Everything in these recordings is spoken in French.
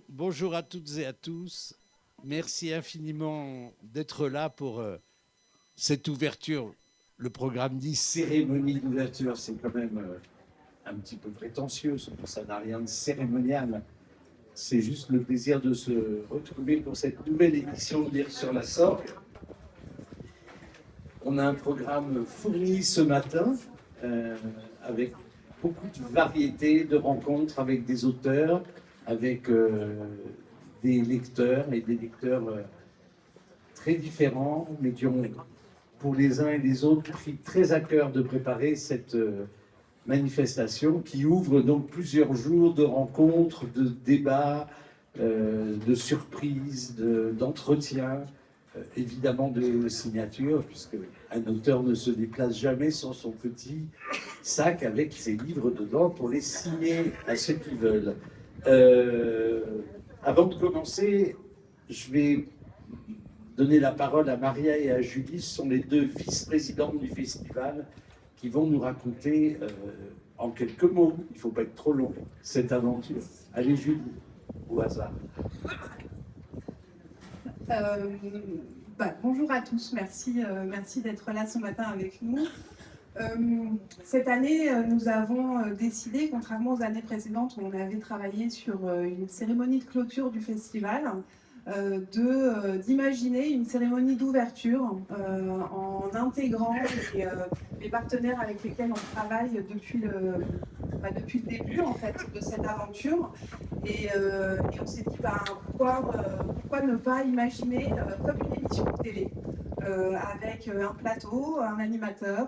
Bonjour à toutes et à tous. Merci infiniment d'être là pour cette ouverture. Le programme dit cérémonie d'ouverture, c'est quand même un petit peu prétentieux, ça n'a rien de cérémonial. C'est juste le plaisir de se retrouver pour cette nouvelle édition de Lire sur la Sorgue. On a un programme fourni ce matin avec beaucoup de variétés, de rencontres avec des auteurs, avec des lecteurs et des lecteurs très différents, mais qui ont, pour les uns et les autres, pris très à cœur de préparer cette manifestation qui ouvre donc plusieurs jours de rencontres, de débats, de surprises, d'entretiens, évidemment de signatures, puisque un auteur ne se déplace jamais sans son petit sac avec ses livres dedans pour les signer à ceux qui veulent. Avant de commencer, je vais donner la parole à Maria et à Julie, ce sont les deux vice-présidentes du festival, qui vont nous raconter en quelques mots, il ne faut pas être trop long, cette aventure. Allez Julie, au hasard. Bonjour à tous, merci d'être là ce matin avec nous. Cette année, nous avons décidé, contrairement aux années précédentes où on avait travaillé sur une cérémonie de clôture du festival, d'imaginer une cérémonie d'ouverture en intégrant les partenaires avec lesquels on travaille depuis le début en fait, de cette aventure. Et on s'est dit pourquoi ne pas imaginer comme une émission de télé avec un plateau, un animateur,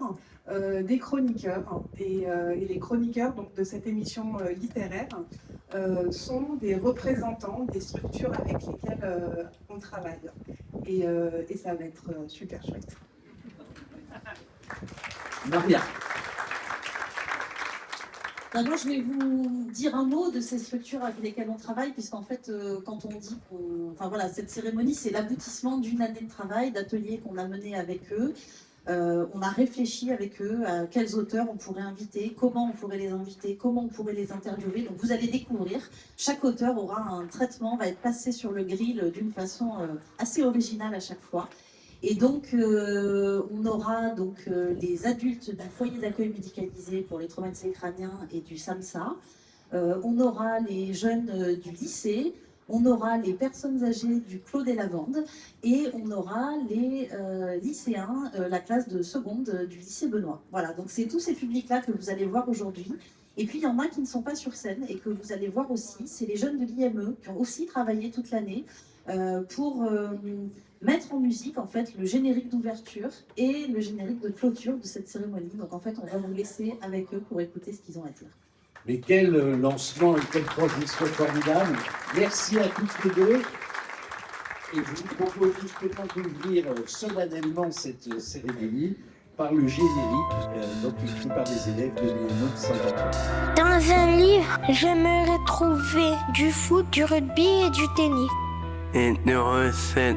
des chroniqueurs. Et les chroniqueurs donc, de cette émission littéraire sont des représentants des structures avec lesquelles on travaille. Et ça va être super chouette. Maria. Moi, je vais vous dire un mot de ces structures avec lesquelles on travaille, puisqu'en fait, quand on dit cette cérémonie, c'est l'aboutissement d'une année de travail, d'ateliers qu'on a menés avec eux. On a réfléchi avec eux à quels auteurs on pourrait inviter, comment on pourrait les inviter, comment on pourrait les interviewer. Donc vous allez découvrir, chaque auteur aura un traitement, va être passé sur le grill d'une façon assez originale à chaque fois. Et donc on aura les adultes d'un foyer d'accueil médicalisé pour les traumatisés crâniens et du SAMSA. On aura les jeunes du lycée. On aura les personnes âgées du Clos des Lavandes et on aura les lycéens, la classe de seconde du lycée Benoît. Voilà, donc c'est tous ces publics-là que vous allez voir aujourd'hui. Et puis il y en a qui ne sont pas sur scène et que vous allez voir aussi, c'est les jeunes de l'IME qui ont aussi travaillé toute l'année pour mettre en musique en fait le générique d'ouverture et le générique de clôture de cette cérémonie. Donc en fait, on va vous laisser avec eux pour écouter ce qu'ils ont à dire. Mais quel lancement et quelle transition formidable. Merci à toutes les deux. Et je vous propose justement d'ouvrir solennellement cette cérémonie par le générique, donc écrit par les élèves de l'IME de Saint-Antoine. Dans un livre, j'aimerais trouver du foot, du rugby et du tennis. Et de recettes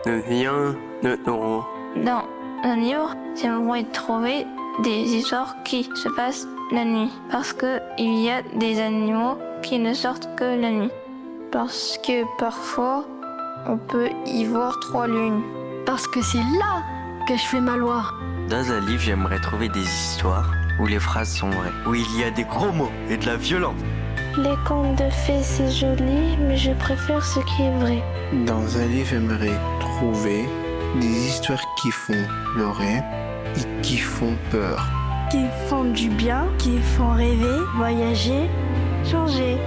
de viande de taureau. Dans un livre, j'aimerais trouver des histoires qui se passent la nuit, parce que il y a des animaux qui ne sortent que la nuit. Parce que parfois, on peut y voir 3 lunes. Parce que c'est là que je fais ma loi. Dans un livre, j'aimerais trouver des histoires où les phrases sont vraies, où il y a des gros mots et de la violence. Les contes de fées, c'est joli, mais je préfère ce qui est vrai. Dans un livre, j'aimerais trouver des histoires qui font pleurer et qui font peur. Qui font du bien, qui font rêver, voyager, changer.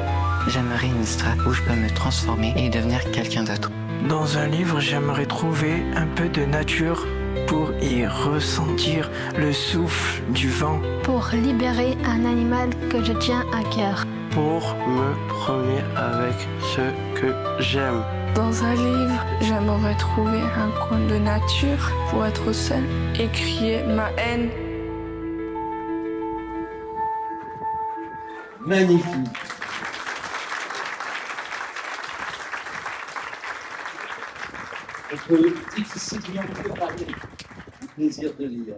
J'aimerais une histoire où je peux me transformer et devenir quelqu'un d'autre. Dans un livre, j'aimerais trouver un peu de nature pour y ressentir le souffle du vent. Pour libérer un animal que je tiens à cœur. Pour me promener avec ceux que j'aime. Dans un livre, j'aimerais trouver un coin de nature pour être seul et crier ma haine. Magnifique. On peut difficilement préparer le plaisir de lire.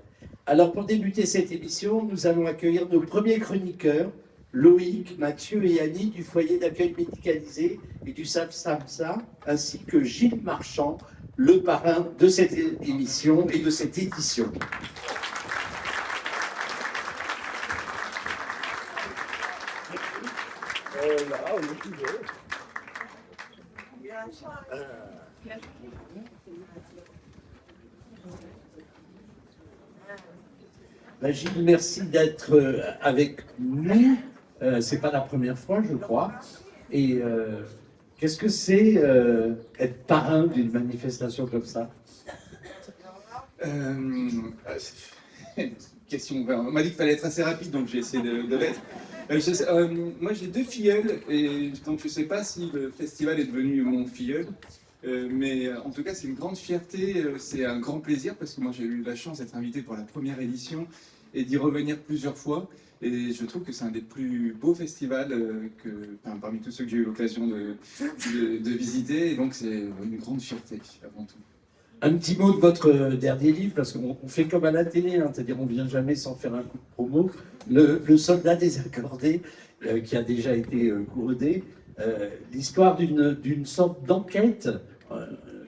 Alors pour débuter cette émission, nous allons accueillir nos premiers chroniqueurs Loïc, Mathieu et Annie du foyer d'accueil médicalisé et du SAPSAMSA, ainsi que Gilles Marchand, le parrain de cette émission et de cette édition. Gilles, merci d'être avec nous. C'est pas la première fois, je crois. Et qu'est-ce que c'est être parrain d'une manifestation comme ça? Question. On m'a dit qu'il fallait être assez rapide, donc j'ai essayé de l'être. Moi, j'ai 2 filleuls, et donc je ne sais pas si le festival est devenu mon filleul. Mais en tout cas, c'est une grande fierté, c'est un grand plaisir parce que moi j'ai eu la chance d'être invité pour la première édition et d'y revenir plusieurs fois. Et je trouve que c'est un des plus beaux festivals parmi tous ceux que j'ai eu l'occasion de visiter. Et donc c'est une grande fierté avant tout. Un petit mot de votre dernier livre, parce qu'on fait comme à la télé, hein, c'est-à-dire on ne vient jamais sans faire un coup de promo. Le soldat désaccordé, qui a déjà été couronné. L'histoire d'une sorte d'enquête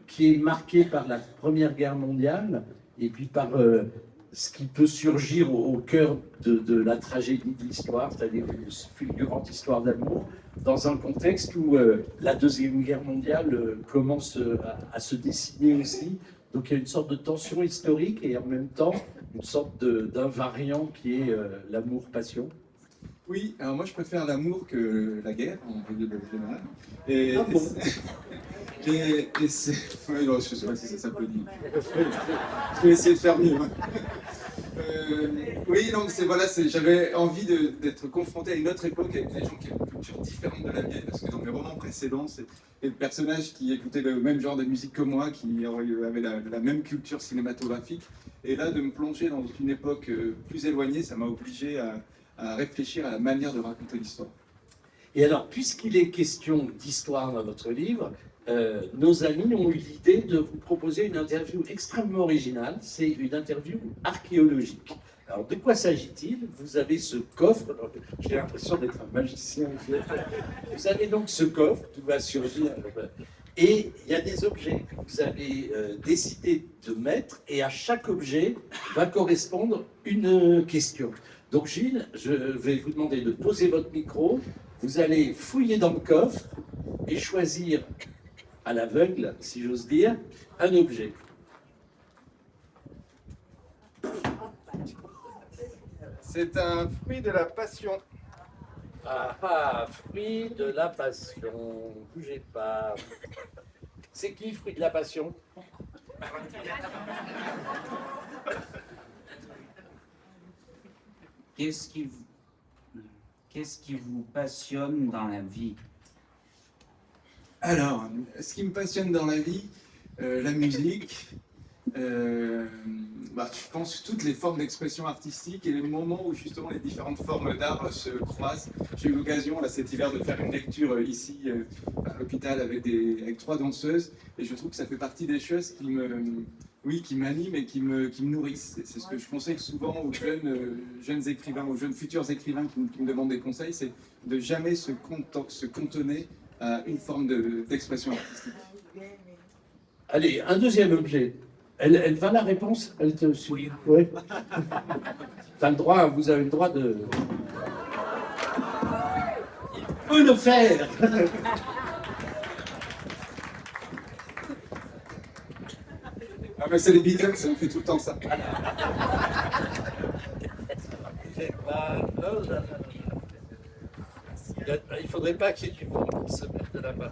qui est marquée par la Première Guerre mondiale et puis par ce qui peut surgir au cœur de la tragédie de l'histoire, c'est-à-dire une fulgurante histoire d'amour, dans un contexte où la Deuxième Guerre mondiale commence à se dessiner aussi. Donc il y a une sorte de tension historique et en même temps une sorte d'invariant qui est l'amour-passion. Oui, alors moi je préfère l'amour que la guerre, en règle générale. Et c'est... Oui, non, je ne sais pas si ça s'applaudit. Je vais essayer de faire mieux. Oui, donc j'avais envie d'être confronté à une autre époque avec des gens qui avaient une culture différente de la mienne, parce que dans mes romans précédents, c'est des personnages qui écoutaient le même genre de musique que moi, qui avaient la même culture cinématographique. Et là, de me plonger dans une époque plus éloignée, ça m'a obligé à réfléchir à la manière de raconter l'histoire. Et alors, puisqu'il est question d'histoire dans votre livre, nos amis ont eu l'idée de vous proposer une interview extrêmement originale. C'est une interview archéologique. Alors, de quoi s'agit-il? Vous avez ce coffre, j'ai l'impression d'être un magicien. Vous avez donc ce coffre, tout va surgir, et il y a des objets que vous avez décidé de mettre, et à chaque objet va correspondre une question. Donc Gilles, je vais vous demander de poser votre micro, vous allez fouiller dans le coffre et choisir à l'aveugle, si j'ose dire, un objet. C'est un fruit de la passion. Ah, fruit de la passion, bougez pas. C'est qui, fruit de la passion? Qu'est-ce qui vous passionne dans la vie? Alors, ce qui me passionne dans la vie, la musique, je pense toutes les formes d'expression artistique et les moments où justement les différentes formes d'art se croisent. J'ai eu l'occasion là cet hiver de faire une lecture ici à l'hôpital avec 3 danseuses et je trouve que ça fait partie des choses qui m'animent et qui me nourrissent. C'est ce que je conseille souvent aux jeunes écrivains, aux jeunes futurs écrivains qui me demandent des conseils, c'est de jamais se cantonner à une forme d'expression artistique. Allez, un deuxième objet. Elle va la réponse? Elle te suit? Oui. T'as le droit, vous avez le droit de... Il peut le faire. Ah mais c'est les Beatles, ça me fait tout le temps ça. Il faudrait pas qu'il y ait du vent qui se mette de là-bas.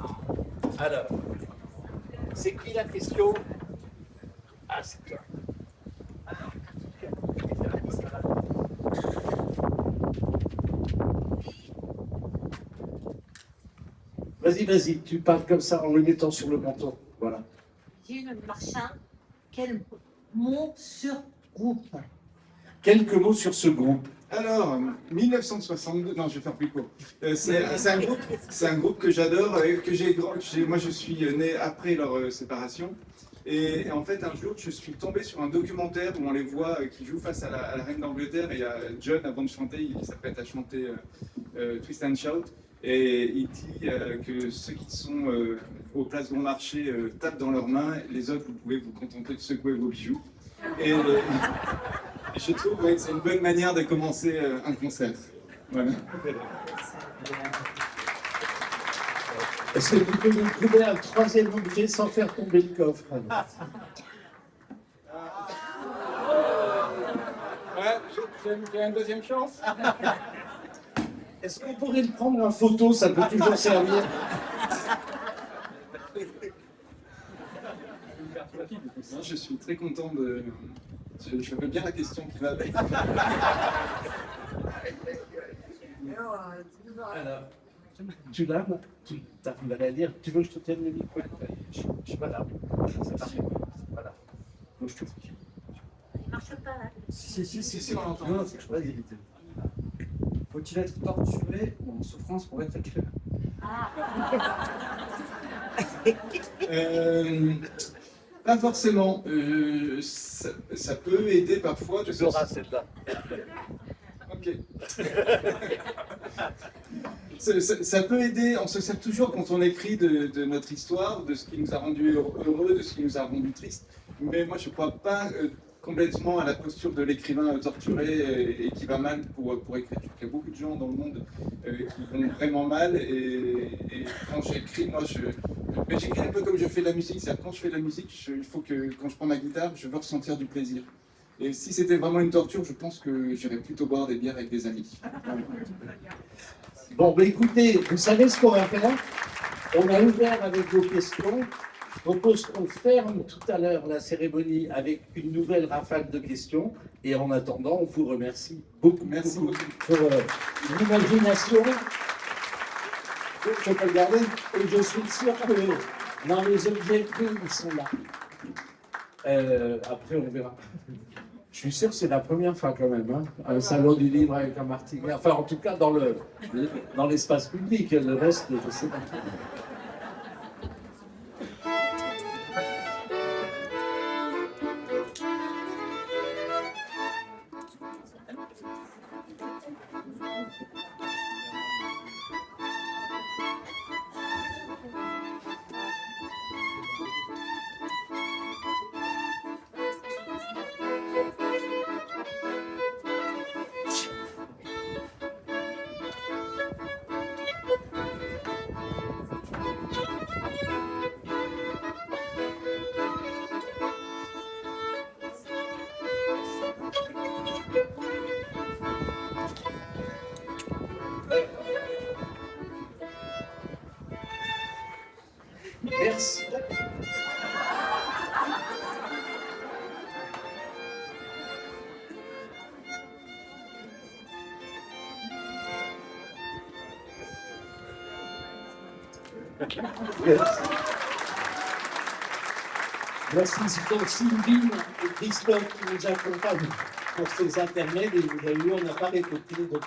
Alors, c'est qui la question? Ah, c'est toi. Vas-y, tu parles comme ça en le mettant sur le menton. Voilà. Gilles Marchand, quel mot sur groupe? Quelques mots sur ce groupe. Alors, 1962, non, je vais faire plus court. C'est un groupe que j'adore, moi je suis né après leur séparation. Et en fait, un jour, je suis tombé sur un documentaire où on les voit qui jouent face à la reine d'Angleterre. Et il y a John, avant de chanter, il s'apprête à chanter Twist and Shout. Et il dit que ceux qui sont aux places bon marché tapent dans leurs mains. Les autres, vous pouvez vous contenter de secouer vos bijoux. Et je trouve que c'est une bonne manière de commencer un concert. Voilà. Est-ce que vous pouvez nous trouver un troisième objet sans faire tomber le coffre? Ouais, j'ai une deuxième chance. Est-ce qu'on pourrait le prendre en photo? Ça peut toujours servir. Je suis très content de... Je veux bien la question qui va avec. Alors, tu l'as, tu arrives à la lire. Tu veux que je te tienne le micro? Je suis pas là. C'est parfait. Voilà. Donc, je te dis. Il marche pas là. Si, on l'entend. Non, c'est que je pas d'irriter. Faut-il être torturé ou en souffrance pour être écrivain? Pas forcément. Ça peut aider parfois. Tu sauras celle-là. Ok. Ça peut aider, on se sert toujours quand on écrit de notre histoire, de ce qui nous a rendu heureux, de ce qui nous a rendu triste. Mais moi, je ne crois pas complètement à la posture de l'écrivain torturé et qui va mal pour écrire. Il y a beaucoup de gens dans le monde qui vont vraiment mal. Et quand j'écris, moi, mais j'écris un peu comme je fais de la musique. C'est-à-dire quand je fais de la musique, il faut que quand je prends ma guitare, je veux ressentir du plaisir. Et si c'était vraiment une torture, je pense que j'irais plutôt boire des bières avec des amis. Bon, bah écoutez, vous savez ce qu'on va faire? On a ouvert avec vos questions. Je propose qu'on ferme tout à l'heure la cérémonie avec une nouvelle rafale de questions. Et en attendant, on vous remercie beaucoup, beaucoup pour l'imagination. Je peux le garder. Et je suis sûr que dans les objets pris, ils sont là. Après, on verra. Je suis sûr que c'est la première fois quand même, hein, un salon du livre avec un martinet. Enfin, en tout cas, dans l'espace public. Le reste, je sais pas. Merci. Merci donc Sylvine et Christophe qui nous accompagnent pour ces intermèdes. Et vous avez vu, on n'a pas répété, donc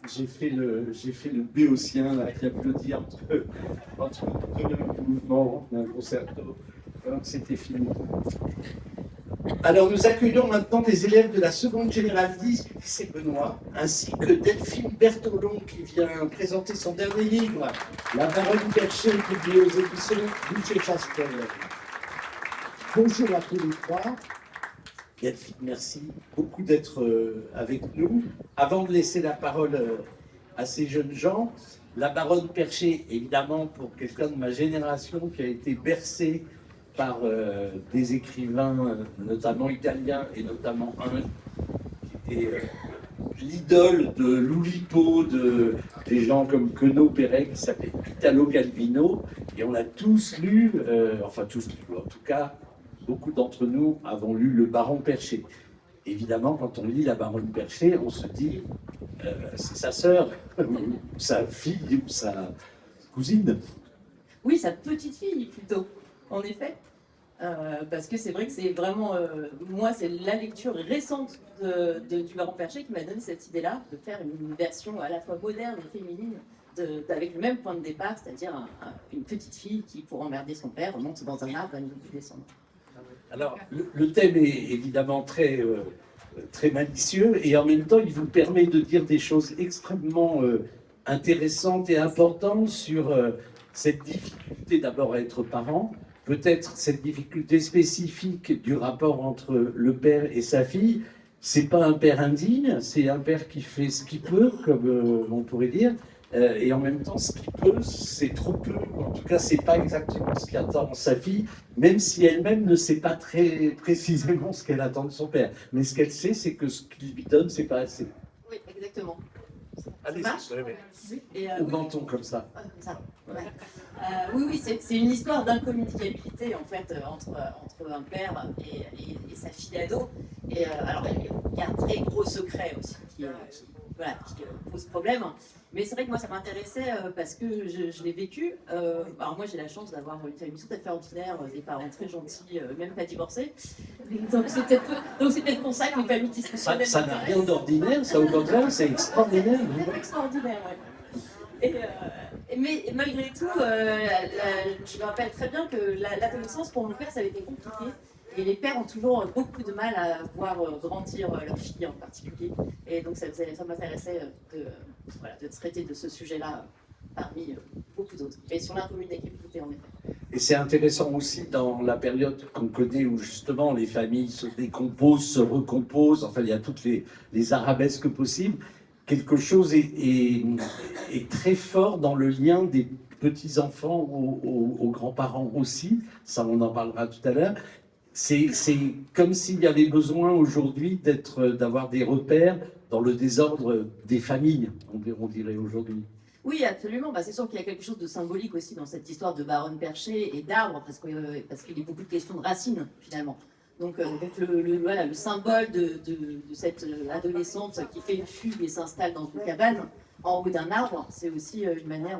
j'ai fait le béotien là, qui applaudit entre deux mouvements d'un concerto. Donc c'était fini. Alors nous accueillons maintenant des élèves de la seconde générale 10 du lycée Benoît, ainsi que Delphine Bertolon qui vient présenter son dernier livre, La Baronne Perchée, publié aux éditions Boucher-Chastel. Bonjour à tous les trois. Delphine, merci beaucoup d'être avec nous. Avant de laisser la parole à ces jeunes gens, la Baronne Perchée, évidemment, pour quelqu'un de ma génération qui a été bercé par des écrivains, notamment italiens, et notamment un qui était l'idole de l'Oulipo, des gens comme Queneau Perret, qui s'appelait Italo Calvino, et on a tous lu, enfin tous lu, en tout cas, beaucoup d'entre nous avons lu Le Baron Perché. Évidemment, quand on lit La Baronne Perché, on se dit c'est sa sœur, ou sa fille, ou sa cousine. Oui, sa petite fille plutôt, en effet. Parce que c'est vrai que c'est vraiment, moi, c'est la lecture récente du Baron Perché qui m'a donné cette idée-là, de faire une version à la fois moderne et féminine avec le même point de départ, c'est-à-dire une petite fille qui, pour emmerder son père, monte dans un arbre et ne veut plus descendre. Alors, le thème est évidemment très malicieux et en même temps, il vous permet de dire des choses extrêmement intéressantes et importantes sur cette difficulté d'abord à être parent, peut-être cette difficulté spécifique du rapport entre le père et sa fille. C'est pas un père indigne, c'est un père qui fait ce qu'il peut, comme on pourrait dire. Et en même temps, ce qu'il peut, c'est trop peu. En tout cas, c'est pas exactement ce qu'attend sa fille, même si elle-même ne sait pas très précisément ce qu'elle attend de son père. Mais ce qu'elle sait, c'est que ce qu'il lui donne, c'est pas assez. Oui, exactement. Allez, au menton comme ça. Comme ça. Ouais. Oui, c'est une histoire d'incommunicabilité en fait entre un père et sa fille ado. Et alors, il y a un très gros secret aussi qui pose problème. Mais c'est vrai que moi, ça m'intéressait parce que je l'ai vécu. Alors moi, j'ai la chance d'avoir une famille tout à fait ordinaire, des parents très gentils, même pas divorcés. Donc c'est peut-être pour ça que les familles dysfonctionnelles... Ça n'a rien d'ordinaire, ça au contraire, c'est extraordinaire. C'est extraordinaire, ouais. Mais malgré tout, je me rappelle très bien que l'adolescence, pour mon père, ça avait été compliqué. Et les pères ont toujours beaucoup de mal à voir grandir leur fille en particulier. Et donc ça m'intéressait de traiter de ce sujet-là parmi beaucoup d'autres. Et sur l'incommunicabilité, en effet. Et c'est intéressant aussi dans la période qu'on connaît où justement les familles se décomposent, se recomposent, enfin il y a toutes les arabesques possibles. Quelque chose est très fort dans le lien des petits-enfants aux grands-parents aussi. Ça, on en parlera tout à l'heure. C'est comme s'il y avait besoin aujourd'hui d'avoir des repères dans le désordre des familles, on dirait aujourd'hui. Oui, absolument. C'est sûr qu'il y a quelque chose de symbolique aussi dans cette histoire de baronne perchée et d'arbre, parce qu'il y a beaucoup de questions de racines, finalement. Donc le symbole de cette adolescente qui fait une fugue et s'installe dans une cabane en haut d'un arbre, c'est aussi une manière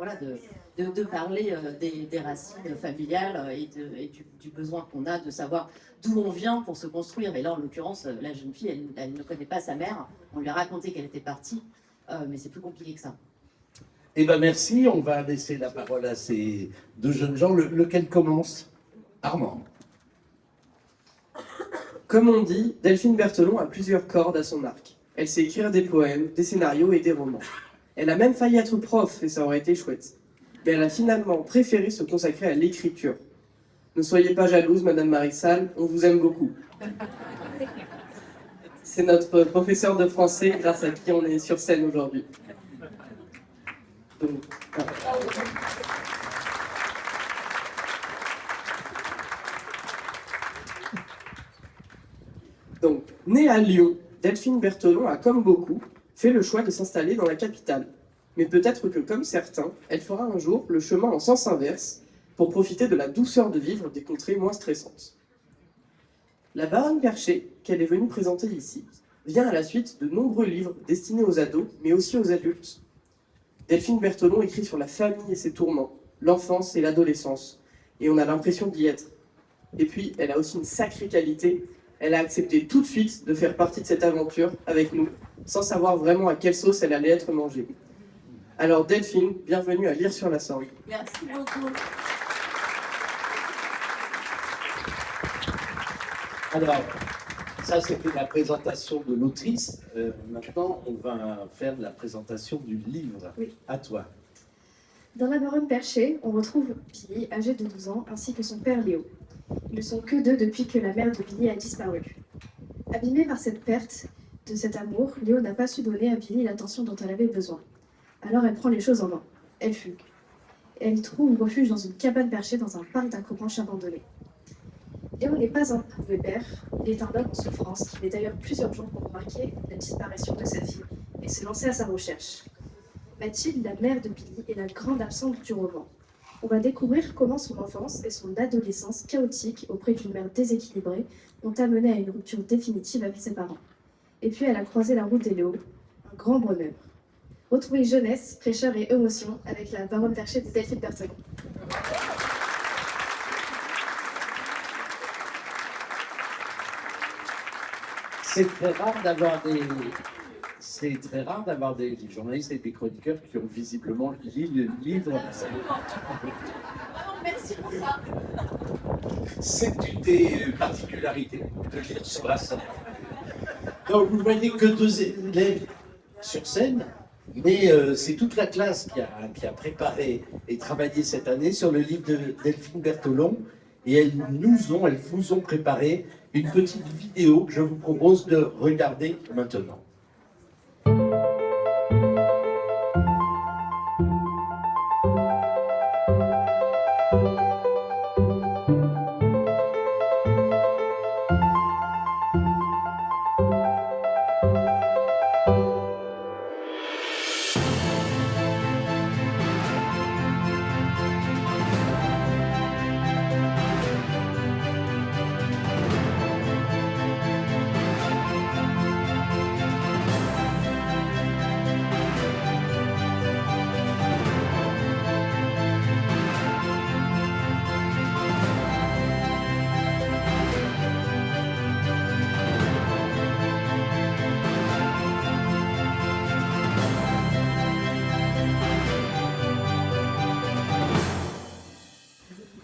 de parler des racines familiales et du besoin qu'on a de savoir d'où on vient pour se construire. Et là, en l'occurrence, la jeune fille, elle ne connaît pas sa mère. On lui a raconté qu'elle était partie, mais c'est plus compliqué que ça. Eh bien, merci. On va laisser la parole à ces deux jeunes gens. Lequel commence? Armand. Comme on dit, Delphine Berthelon a plusieurs cordes à son arc. Elle sait écrire des poèmes, des scénarios et des romans. Elle a même failli être prof et ça aurait été chouette. Mais elle a finalement préféré se consacrer à l'écriture. Ne soyez pas jalouse, Madame Marissal, on vous aime beaucoup. C'est notre professeur de français grâce à qui on est sur scène aujourd'hui. Donc, née à Lyon, Delphine Berthelon a, comme beaucoup, fait le choix de s'installer dans la capitale. Mais peut-être que, comme certains, elle fera un jour le chemin en sens inverse pour profiter de la douceur de vivre des contrées moins stressantes. La baronne perchée, qu'elle est venue présenter ici, vient à la suite de nombreux livres destinés aux ados, mais aussi aux adultes. Delphine Berthelon écrit sur la famille et ses tourments, l'enfance et l'adolescence, et on a l'impression d'y être. Et puis, elle a aussi une sacrée qualité. Elle a accepté tout de suite de faire partie de cette aventure avec nous, sans savoir vraiment à quelle sauce elle allait être mangée. Alors Delphine, bienvenue à Lire sur la Sorgue. Merci beaucoup. Alors, ça c'était la présentation de l'autrice. Maintenant, on va faire la présentation du livre. Oui. À toi. Dans La Baronne perchée, on retrouve Billy, âgé de 12 ans, ainsi que son père Léo. Ils ne sont que deux depuis que la mère de Billy a disparu. Abîmée par cette perte de cet amour, Léo n'a pas su donner à Billy l'attention dont elle avait besoin. Alors elle prend les choses en main. Elle fugue. Elle trouve refuge dans une cabane perchée dans un parc d'acrobranches abandonné. Léo n'est pas un mauvais père, il est un homme en souffrance qui met d'ailleurs plusieurs jours pour remarquer la disparition de sa fille et se lancer à sa recherche. Mathilde, la mère de Billy, est la grande absente du roman. On va découvrir comment son enfance et son adolescence chaotique auprès d'une mère déséquilibrée ont amené à une rupture définitive avec ses parents. Et puis elle a croisé la route des Léo, un grand bonheur. Retrouvez jeunesse, fraîcheur et émotion avec La Baronne perchée de Delphine Berthelon. C'est très rare d'avoir c'est très rare d'avoir des journalistes et des chroniqueurs qui ont visiblement lu le livre. Merci pour ça. C'est une des particularités de lire sur la scène. Donc vous voyez que 2 élèves sur scène, mais c'est toute la classe qui a préparé et travaillé cette année sur le livre de Delphine Berthelon. Et elles vous ont préparé une petite vidéo que je vous propose de regarder maintenant.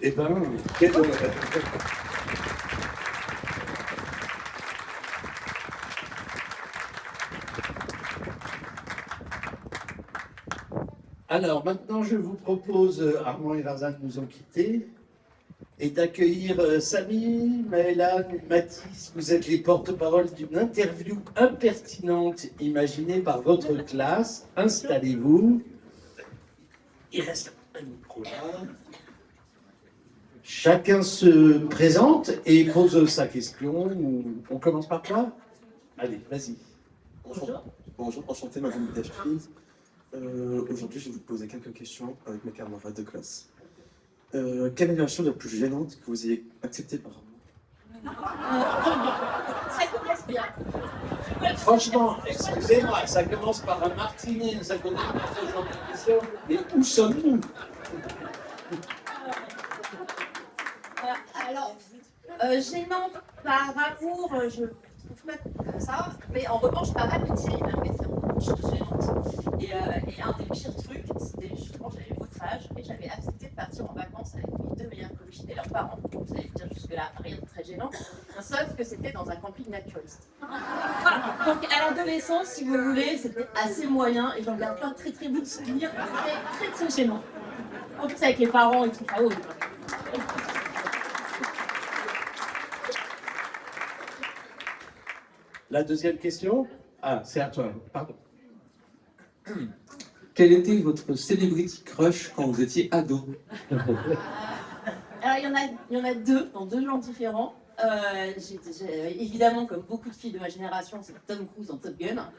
Eh ben, quel Alors, maintenant, je vous propose, Armand et Razan nous ont quittés, et d'accueillir Samy, Maëlan, Mathis. Vous êtes les porte-parole d'une interview impertinente imaginée par votre classe. Installez-vous. Il reste un micro là. Chacun se présente et pose sa question. On commence par toi? Allez, vas-y. Bonjour, enchanté, madame Delphine. Aujourd'hui, je vais vous poser quelques questions avec mes camarades de classe. Quelle est la chose la plus gênante que vous ayez acceptée par moi? Ça commence bien. Franchement, excusez-moi, ça commence par un martini, ça commence par ce genre de question, mais où sommes-nous? Alors, gênant par amour, je ne trouve pas ça, mais en revanche, par amitié, il y a un métier gênante. Et un des pires trucs, c'était justement, j'avais votre âge et j'avais accepté de partir en vacances avec mes 2 meilleures copines et leurs parents. Vous allez me dire jusque-là, rien de très gênant, sauf que c'était dans un camping naturaliste. Donc à l'adolescence, si vous voulez, c'était assez moyen et j'en garde plein de très très bons souvenirs. C'était très très gênant. En plus avec les parents et tout, oh. La deuxième question? Ah, c'est à toi, pardon. Quel était votre celebrity crush quand vous étiez ado? Alors, il y en a 2, dans 2 genres différents. Évidemment, comme beaucoup de filles de ma génération, c'est Tom Cruise dans Top Gun.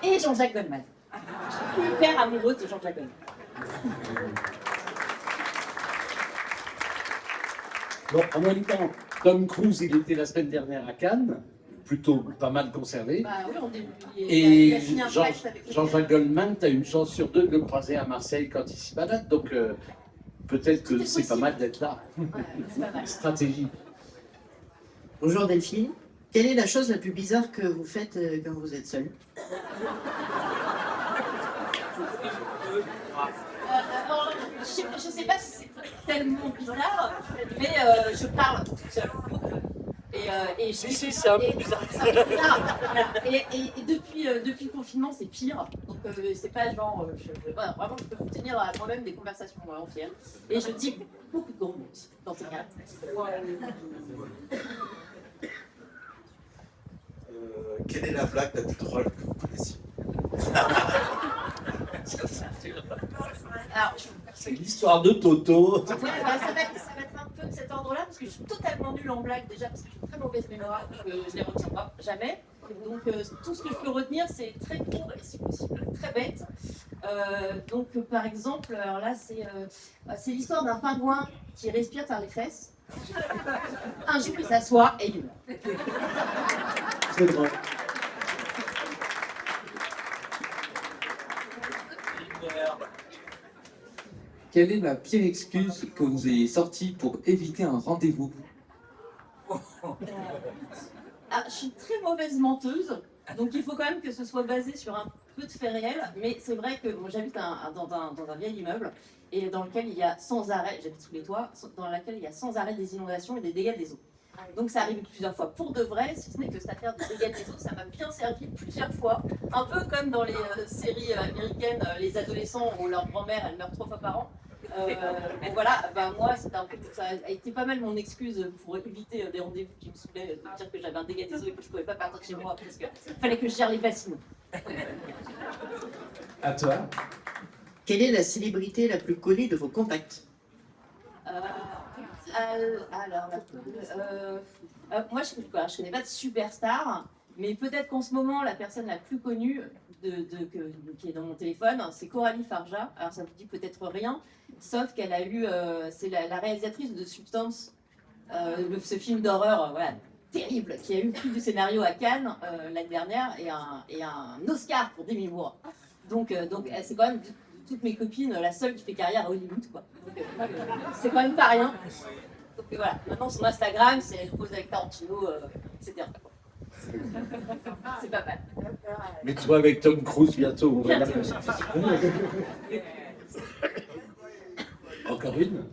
Et Jean-Jacques Goldman. Je suis hyper amoureuse de Jean-Jacques Goldman. Bon, en même temps, Tom Cruise, il était la semaine dernière à Cannes, plutôt pas mal conservé. Bah oui, on début, et il a fini un pacte avec Jean-Jacques Goldman, tu as une chance sur 2 de le croiser à Marseille quand il s'y balade, donc peut-être que c'est pas mal d'être là. Ouais, c'est pas mal. Stratégie. Bonjour Delphine. Quelle est la chose la plus bizarre que vous faites quand vous êtes seule? Je sais pas si c'est tellement bizarre, mais je parle toute seule. Et si, c'est un peu bizarre. Et depuis le confinement, c'est pire. Donc c'est pas genre, voilà, vraiment, je peux vous tenir à moi-même des conversations entières. Et je dis beaucoup de gros mots dans ces cas-là. Quelle est la blague la plus drôle que vous connaissiez? C'est l'histoire de Toto. Ouais, bah, ça va être un peu de cet ordre-là, parce que je suis totalement nulle en blague déjà, parce que j'ai une très mauvaise mémoire, donc je les retiens pas, jamais. Donc tout ce que je peux retenir, c'est très court et si possible très bête. Donc par exemple, alors là, c'est l'histoire d'un pingouin qui respire par les fesses. Un jour, il s'assoit et il meurt. C'est drôle. Quelle est la pire excuse que vous ayez sortie pour éviter un rendez-vous? Je suis très mauvaise menteuse, Donc il faut quand même que ce soit basé sur un peu de faits réels, mais c'est vrai que moi j'habite dans un vieil immeuble et dans lequel il y a sans arrêt, j'habite sous les toits, dans lequel il y a sans arrêt des inondations et des dégâts des eaux. Donc ça arrive plusieurs fois pour de vrai, si ce n'est que cette affaire de dégâts des eaux, ça m'a bien servi plusieurs fois, un peu comme dans les séries américaines, les adolescents où leur grand-mère elle meurt 3 fois par an. Donc voilà, moi ça a été pas mal mon excuse pour éviter des rendez-vous qui me saoulaient, de dire que j'avais un dégât des eaux et que je pouvais pas partir chez moi parce qu'il fallait que je gère les bassines. À toi. Quelle est la célébrité la plus connue de vos contacts? Moi je connais pas de superstar, mais peut-être qu'en ce moment la personne la plus connue qui est dans mon téléphone, c'est Coralie Farja. Alors ça vous dit peut-être rien, sauf qu'elle a eu, c'est la réalisatrice de Substance, ce film d'horreur, voilà, terrible, qui a eu le prix du scénario à Cannes l'année dernière et un Oscar pour Demi Moore. Donc c'est quand même de toutes mes copines la seule qui fait carrière à Hollywood, quoi. Donc c'est quand même pas rien. Donc voilà, maintenant son Instagram, c'est elle pose avec Tarantino, etc. C'est pas mal. Mais toi avec Tom Cruise bientôt. Encore une.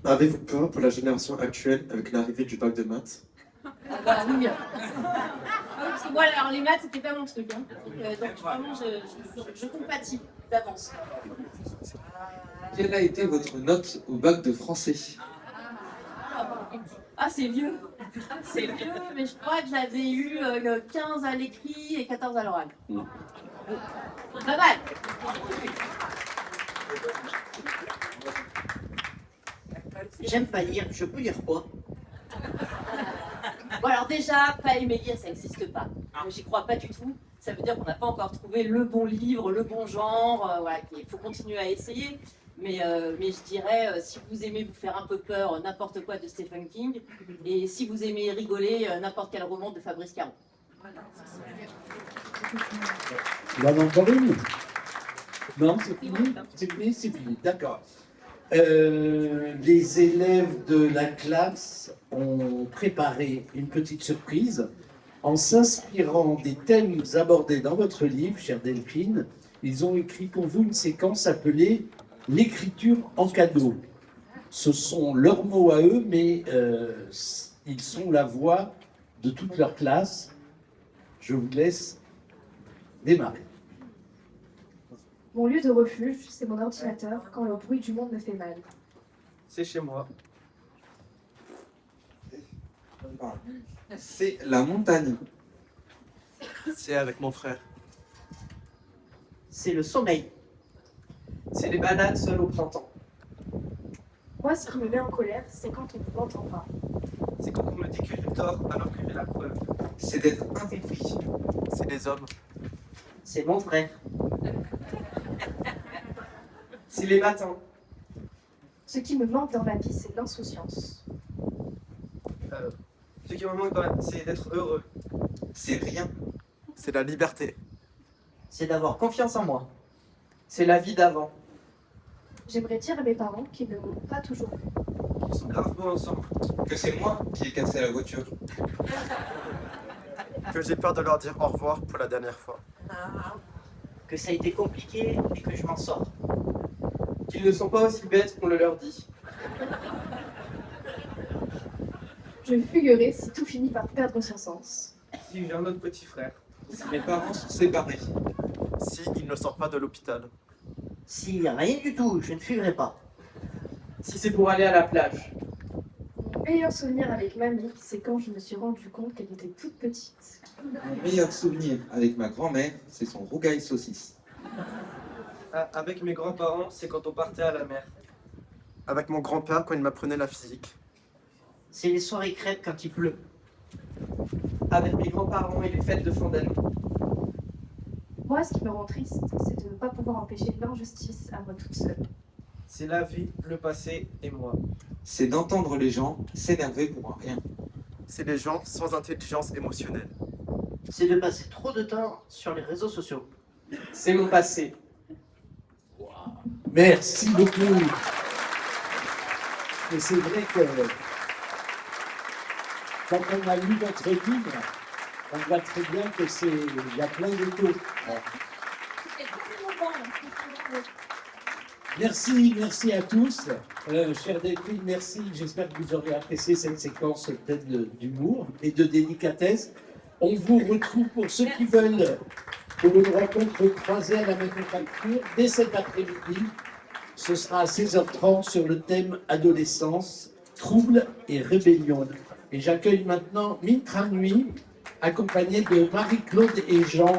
Avez-vous peur pour la génération actuelle avec l'arrivée du bac de maths? Oui. Parce que moi, alors les maths, c'était pas mon truc. Hein. Donc vraiment, je compatis d'avance. Quelle a été votre note au bac de français? Ah, c'est vieux. C'est vieux, mais je crois que j'avais eu 15 à l'écrit et 14 à l'oral. Pas mal. J'aime pas lire, je peux lire quoi? Bon alors déjà, pas aimer lire, ça n'existe pas. J'y crois pas du tout. Ça veut dire qu'on n'a pas encore trouvé le bon livre, le bon genre. Voilà, il faut continuer à essayer. Mais je dirais, si vous aimez vous faire un peu peur, n'importe quoi de Stephen King. Et si vous aimez rigoler, n'importe quel roman de Fabrice Caron. Il y en a encore une? Non, c'est fini? C'est fini, c'est fini, d'accord. Les élèves de la classe ont préparé une petite surprise en s'inspirant des thèmes abordés dans votre livre, chère Delphine. Ils ont écrit pour vous une séquence appelée « L'écriture en cadeau ». Ce sont leurs mots à eux, mais ils sont la voix de toute leur classe. Je vous laisse démarrer. Mon lieu de refuge, c'est mon ordinateur quand le bruit du monde me fait mal. C'est chez moi. C'est la montagne. C'est avec mon frère. C'est le sommeil. C'est les balades seules au printemps. Moi, ce qui me met en colère, c'est quand on ne m'entend pas. C'est quand on me dit que j'ai tort alors que j'ai la preuve. C'est d'être incompris. C'est les hommes. C'est mon frère. C'est les matins. Ce qui me manque dans ma vie, c'est l'insouciance. Ce qui me manque, c'est d'être heureux. C'est rien. C'est la liberté. C'est d'avoir confiance en moi. C'est la vie d'avant. J'aimerais dire à mes parents qu'ils ne m'ont pas toujours vu. Ils sont gravement ensemble. Que c'est moi qui ai cassé la voiture. Que j'ai peur de leur dire au revoir pour la dernière fois. Que ça a été compliqué et que je m'en sors. Qu'ils ne sont pas aussi bêtes qu'on le leur dit. Je fuguerai si tout finit par perdre son sens. Si j'ai un autre petit frère. Si mes parents sont séparés. Si il ne sort pas de l'hôpital. Si rien du tout, je ne fuirai pas. Si c'est pour aller à la plage. Mon meilleur souvenir avec mamie, c'est quand je me suis rendu compte qu'elle était toute petite. Mon meilleur souvenir avec ma grand-mère, c'est son rougail saucisse. Avec mes grands-parents, c'est quand on partait à la mer. Avec mon grand-père quand il m'apprenait la physique. C'est les soirées crêpes quand il pleut. Avec mes grands-parents et les fêtes de fin d'année. Moi, ce qui me rend triste, c'est de ne pas pouvoir empêcher l'injustice à moi toute seule. C'est la vie, le passé et moi. C'est d'entendre les gens s'énerver pour un rien. C'est les gens sans intelligence émotionnelle. C'est de passer trop de temps sur les réseaux sociaux. C'est mon passé. Merci beaucoup. Et c'est vrai que quand on a lu votre livre, On voit très bien que il y a plein d'échos. Merci à tous. Chère Delphine, merci. J'espère que vous aurez apprécié cette séquence pleine d'humour et de délicatesse. On vous retrouve pour ceux qui veulent pour une rencontre croisée à la Manufacture dès cet après-midi. Ce sera à 16h30 sur le thème adolescence, troubles et rébellion. Et j'accueille maintenant Mitra Nuit, accompagnée de Marie-Claude et Jean.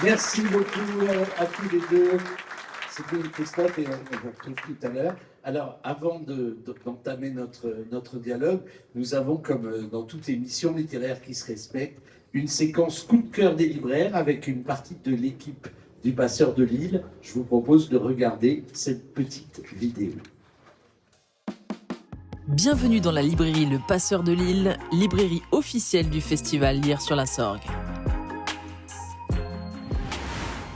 Merci beaucoup à tous les deux. C'était Christophe et on vous retrouve tout à l'heure. Alors, avant d'entamer notre dialogue, nous avons, comme dans toute émission littéraire qui se respecte, une séquence coup de cœur des libraires avec une partie de l'équipe du Passeur de Lille. Je vous propose de regarder cette petite vidéo. Bienvenue dans la librairie Le Passeur de Lille, librairie officielle du festival Lire sur la Sorgue.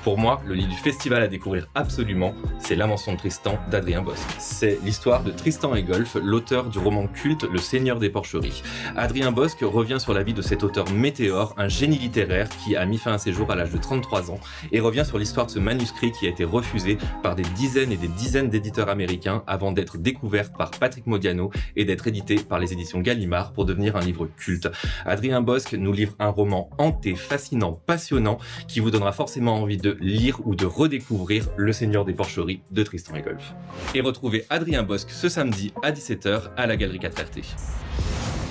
Pour moi, le livre du festival à découvrir absolument, c'est L'Invention de Tristan d'Adrien Bosc. C'est l'histoire de Tristan Egolf, l'auteur du roman culte Le Seigneur des Porcheries. Adrien Bosc revient sur la vie de cet auteur météore, un génie littéraire qui a mis fin à ses jours à l'âge de 33 ans, et revient sur l'histoire de ce manuscrit qui a été refusé par des dizaines et des dizaines d'éditeurs américains avant d'être découvert par Patrick Modiano et d'être édité par les éditions Gallimard pour devenir un livre culte. Adrien Bosc nous livre un roman hanté, fascinant, passionnant, qui vous donnera forcément envie de lire ou de redécouvrir Le Seigneur des Porcheries de Tristan Egolf. Et retrouvez Adrien Bosc ce samedi à 17h à la Galerie 4RT.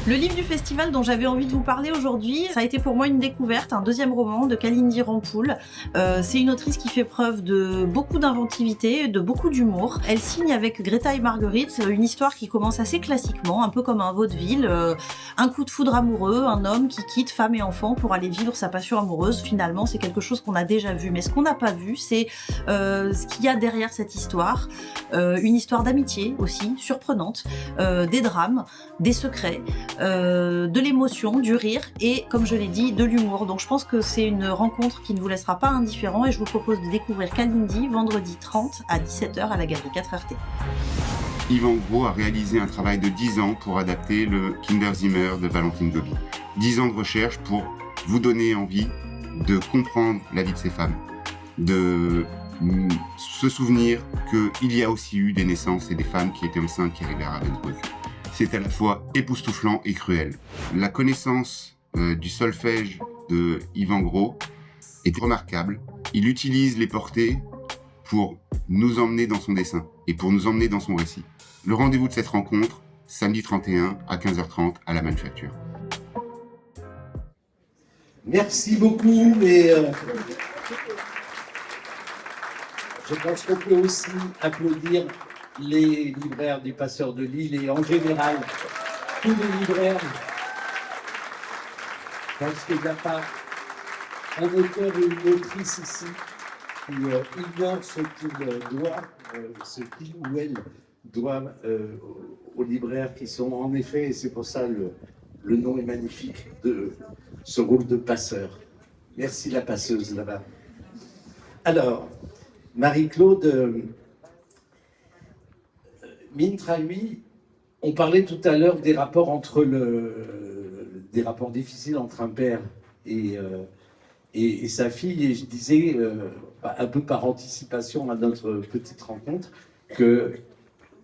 Le livre du festival dont j'avais envie de vous parler aujourd'hui, ça a été pour moi une découverte, un deuxième roman de Kalindi Rampoul. C'est une autrice qui fait preuve de beaucoup d'inventivité, de beaucoup d'humour. Elle signe avec Greta et Marguerite une histoire qui commence assez classiquement, un peu comme un vaudeville. Un coup de foudre amoureux, un homme qui quitte femme et enfant pour aller vivre sa passion amoureuse. Finalement, c'est quelque chose qu'on a déjà vu. Mais ce qu'on n'a pas vu, c'est ce qu'il y a derrière cette histoire. Une histoire d'amitié aussi, surprenante, des drames, des secrets, de l'émotion, du rire et, comme je l'ai dit, de l'humour. Donc je pense que c'est une rencontre qui ne vous laissera pas indifférent et je vous propose de découvrir Kalindi vendredi 30 à 17h à la Galerie 4RT. Yvan Gros a réalisé un travail de 10 ans pour adapter le Kinderzimmer de Valentine Gobi. 10 ans de recherche pour vous donner envie de comprendre la vie de ces femmes, de se souvenir qu'il y a aussi eu des naissances et des femmes qui étaient enceintes qui arrivaient à Ravensbrück. C'est à la fois époustouflant et cruel. La connaissance du solfège de Yvan Gros est remarquable. Il utilise les portées pour nous emmener dans son dessin et pour nous emmener dans son récit. Le rendez-vous de cette rencontre, samedi 31 à 15h30 à la Manufacture. Merci beaucoup. Et je pense qu'on peut aussi applaudir les libraires du Passeur de Lille et en général tous les libraires, parce qu'il n'y a pas un auteur ou une autrice ici qui ignore ce qu'il doit, ce qu'il ou elle doit aux libraires qui sont en effet, et c'est pour ça le nom est magnifique de ce rôle de passeur. Merci la passeuse là-bas. Alors, Marie-Claude Mintra, lui, on parlait tout à l'heure des rapports des rapports difficiles entre un père et sa fille, et je disais, un peu par anticipation à notre petite rencontre, que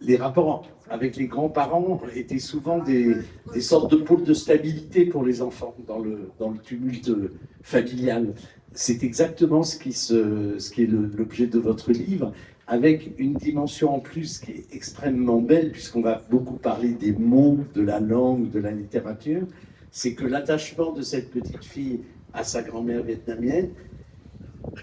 les rapports avec les grands-parents étaient souvent des sortes de pôles de stabilité pour les enfants dans le tumulte familial. C'est exactement ce qui est l'objet de votre livre, avec une dimension en plus qui est extrêmement belle, puisqu'on va beaucoup parler des mots, de la langue, de la littérature. C'est que l'attachement de cette petite fille à sa grand-mère vietnamienne,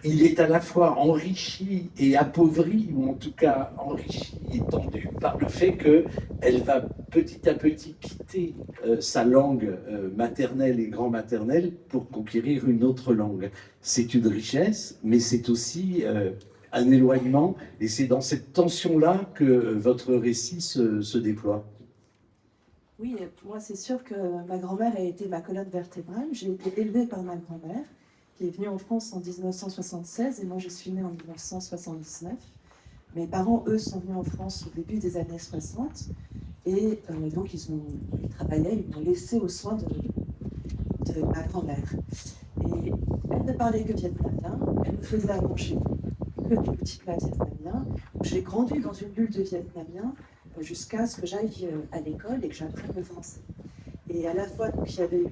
il est à la fois enrichi et appauvri, ou en tout cas enrichi et tendu par le fait qu'elle va petit à petit quitter sa langue maternelle et grand-maternelle pour conquérir une autre langue. C'est une richesse, mais c'est aussi un éloignement, et c'est dans cette tension-là que votre récit se déploie. Oui, moi c'est sûr que ma grand-mère a été ma colonne vertébrale. J'ai été élevée par ma grand-mère, qui est venue en France en 1976, et moi je suis née en 1979. Mes parents, eux, sont venus en France au début des années 60, et donc ils travaillaient, ils m'ont laissé aux soins de ma grand-mère. Et elle ne parlait que vietnamien, elle me faisait à manger que des petits plats vietnamiens. J'ai grandi dans une bulle de vietnamien jusqu'à ce que j'aille à l'école et que j'apprenne le français. Et à la fois, donc, il y avait